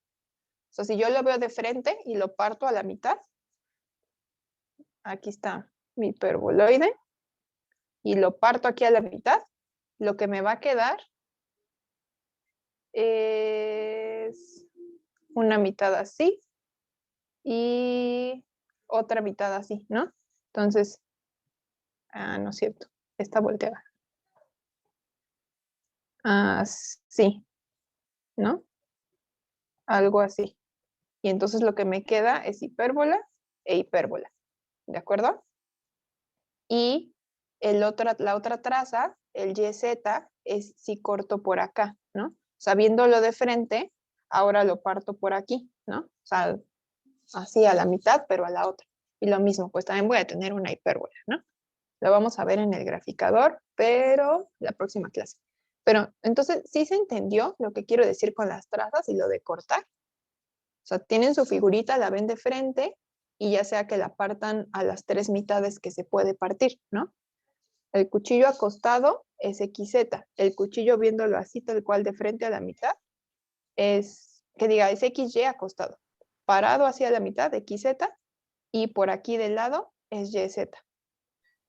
sea, si yo lo veo de frente y lo parto a la mitad, aquí está mi hiperboloide, y lo parto aquí a la mitad, lo que me va a quedar es una mitad así y otra mitad así, ¿no? Entonces, no es cierto, está volteada. Sí, ¿no? Algo así. Y entonces lo que me queda es hipérbola e hipérbola, ¿de acuerdo? Y la otra traza, el YZ, es si corto por acá, ¿no? Sabiéndolo de frente, ahora lo parto por aquí, ¿no? O sea, así a la mitad, pero a la otra. Y lo mismo, pues también voy a tener una hipérbola, ¿no? Lo vamos a ver en el graficador, pero la próxima clase. Pero entonces, ¿sí se entendió lo que quiero decir con las trazas y lo de cortar? O sea, tienen su figurita, la ven de frente y ya sea que la partan a las 3 mitades que se puede partir, ¿no? El cuchillo acostado es XZ. El cuchillo viéndolo así tal cual de frente a la mitad es, que diga, es XY acostado. Parado hacia la mitad, XZ, y por aquí del lado es YZ.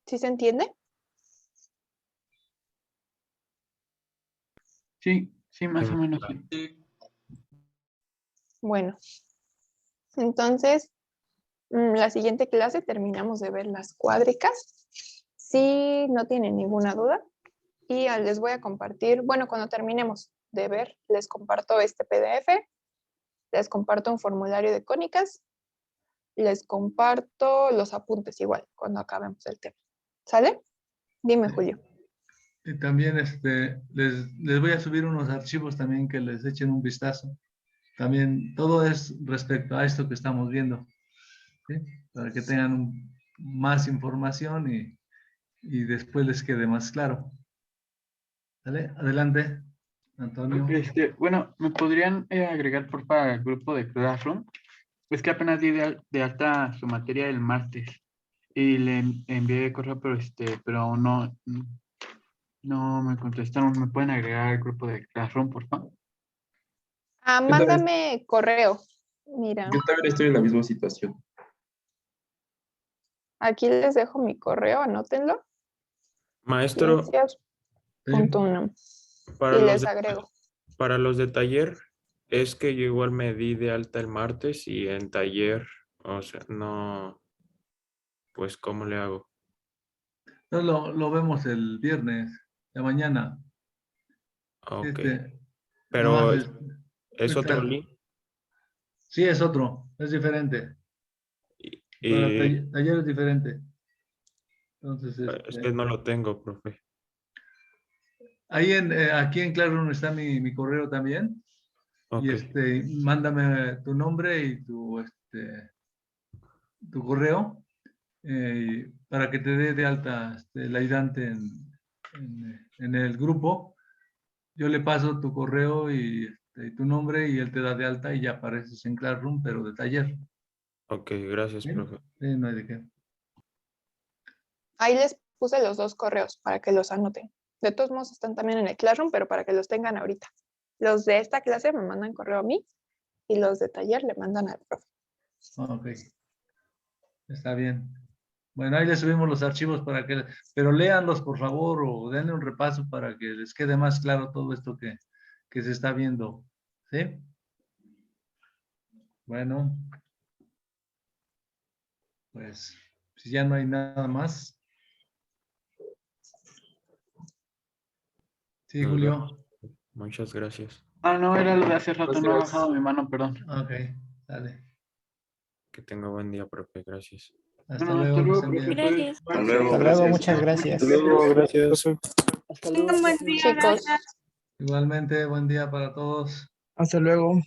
¿Sí se entiende? Sí, más o menos. Sí. Bueno, entonces, la siguiente clase terminamos de ver las cuádricas. Si no tienen ninguna duda, y les voy a compartir, bueno, cuando terminemos de ver, les comparto este PDF, les comparto un formulario de cónicas, les comparto los apuntes igual, cuando acabemos el tema. ¿Sale? Dime, Julio. Y también les voy a subir unos archivos también que les echen un vistazo. También todo es respecto a esto que estamos viendo, ¿sí? Para que tengan más información y después les quede más claro. ¿Vale? Adelante, Antonio. Bueno, ¿me podrían agregar por favor al grupo de Classroom? Es que apenas di de alta su materia el martes y le envié correo, pero no me contestaron. ¿Me pueden agregar al grupo de Classroom, por favor? Mándame correo. Mira. Yo también estoy en la misma situación. Aquí les dejo mi correo, anótenlo. Maestro, Ciencias.unam. para Y los les de, agrego. para los de taller, es que yo igual me di de alta el martes y en taller, o sea, no, pues ¿cómo le hago? Entonces lo vemos el viernes de mañana. Ok. Nada Pero más, es otro link sí, es otro, es diferente. Para y taller es diferente. Entonces, es que no lo tengo, profe. ahí aquí en Classroom está mi correo también. Ok. Y mándame tu nombre y tu correo para que te dé de alta el ayudante en el grupo. Yo le paso tu correo y tu nombre y él te da de alta y ya apareces en Classroom, pero de taller. Ok, gracias, ¿Sí? profe. Sí, no hay de qué. Ahí les puse los 2 correos para que los anoten. De todos modos están también en el Classroom, pero para que los tengan ahorita. Los de esta clase me mandan correo a mí y los de taller le mandan al profe. Ok. Está bien. Bueno, ahí les subimos los archivos pero léanlos por favor o denle un repaso para que les quede más claro todo esto que se está viendo. ¿Sí? Bueno. Pues, si ya no hay nada más. Sí, Nos Julio. vemos. Muchas gracias. No, era lo de hace rato, no he Gracias. bajado mi mano, perdón. Ok, dale. Que tenga buen día, profe. Gracias. Hasta Bueno, luego. hasta luego, que estén bien. profesores. Gracias. Hasta luego, Hasta luego, gracias. muchas gracias. Hasta luego, gracias. Hasta luego. Un buen día, Chicos, gracias. Igualmente, buen día para todos. Hasta luego.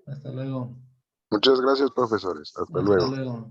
Hasta luego. Muchas gracias, profesores. Hasta Hasta luego. luego.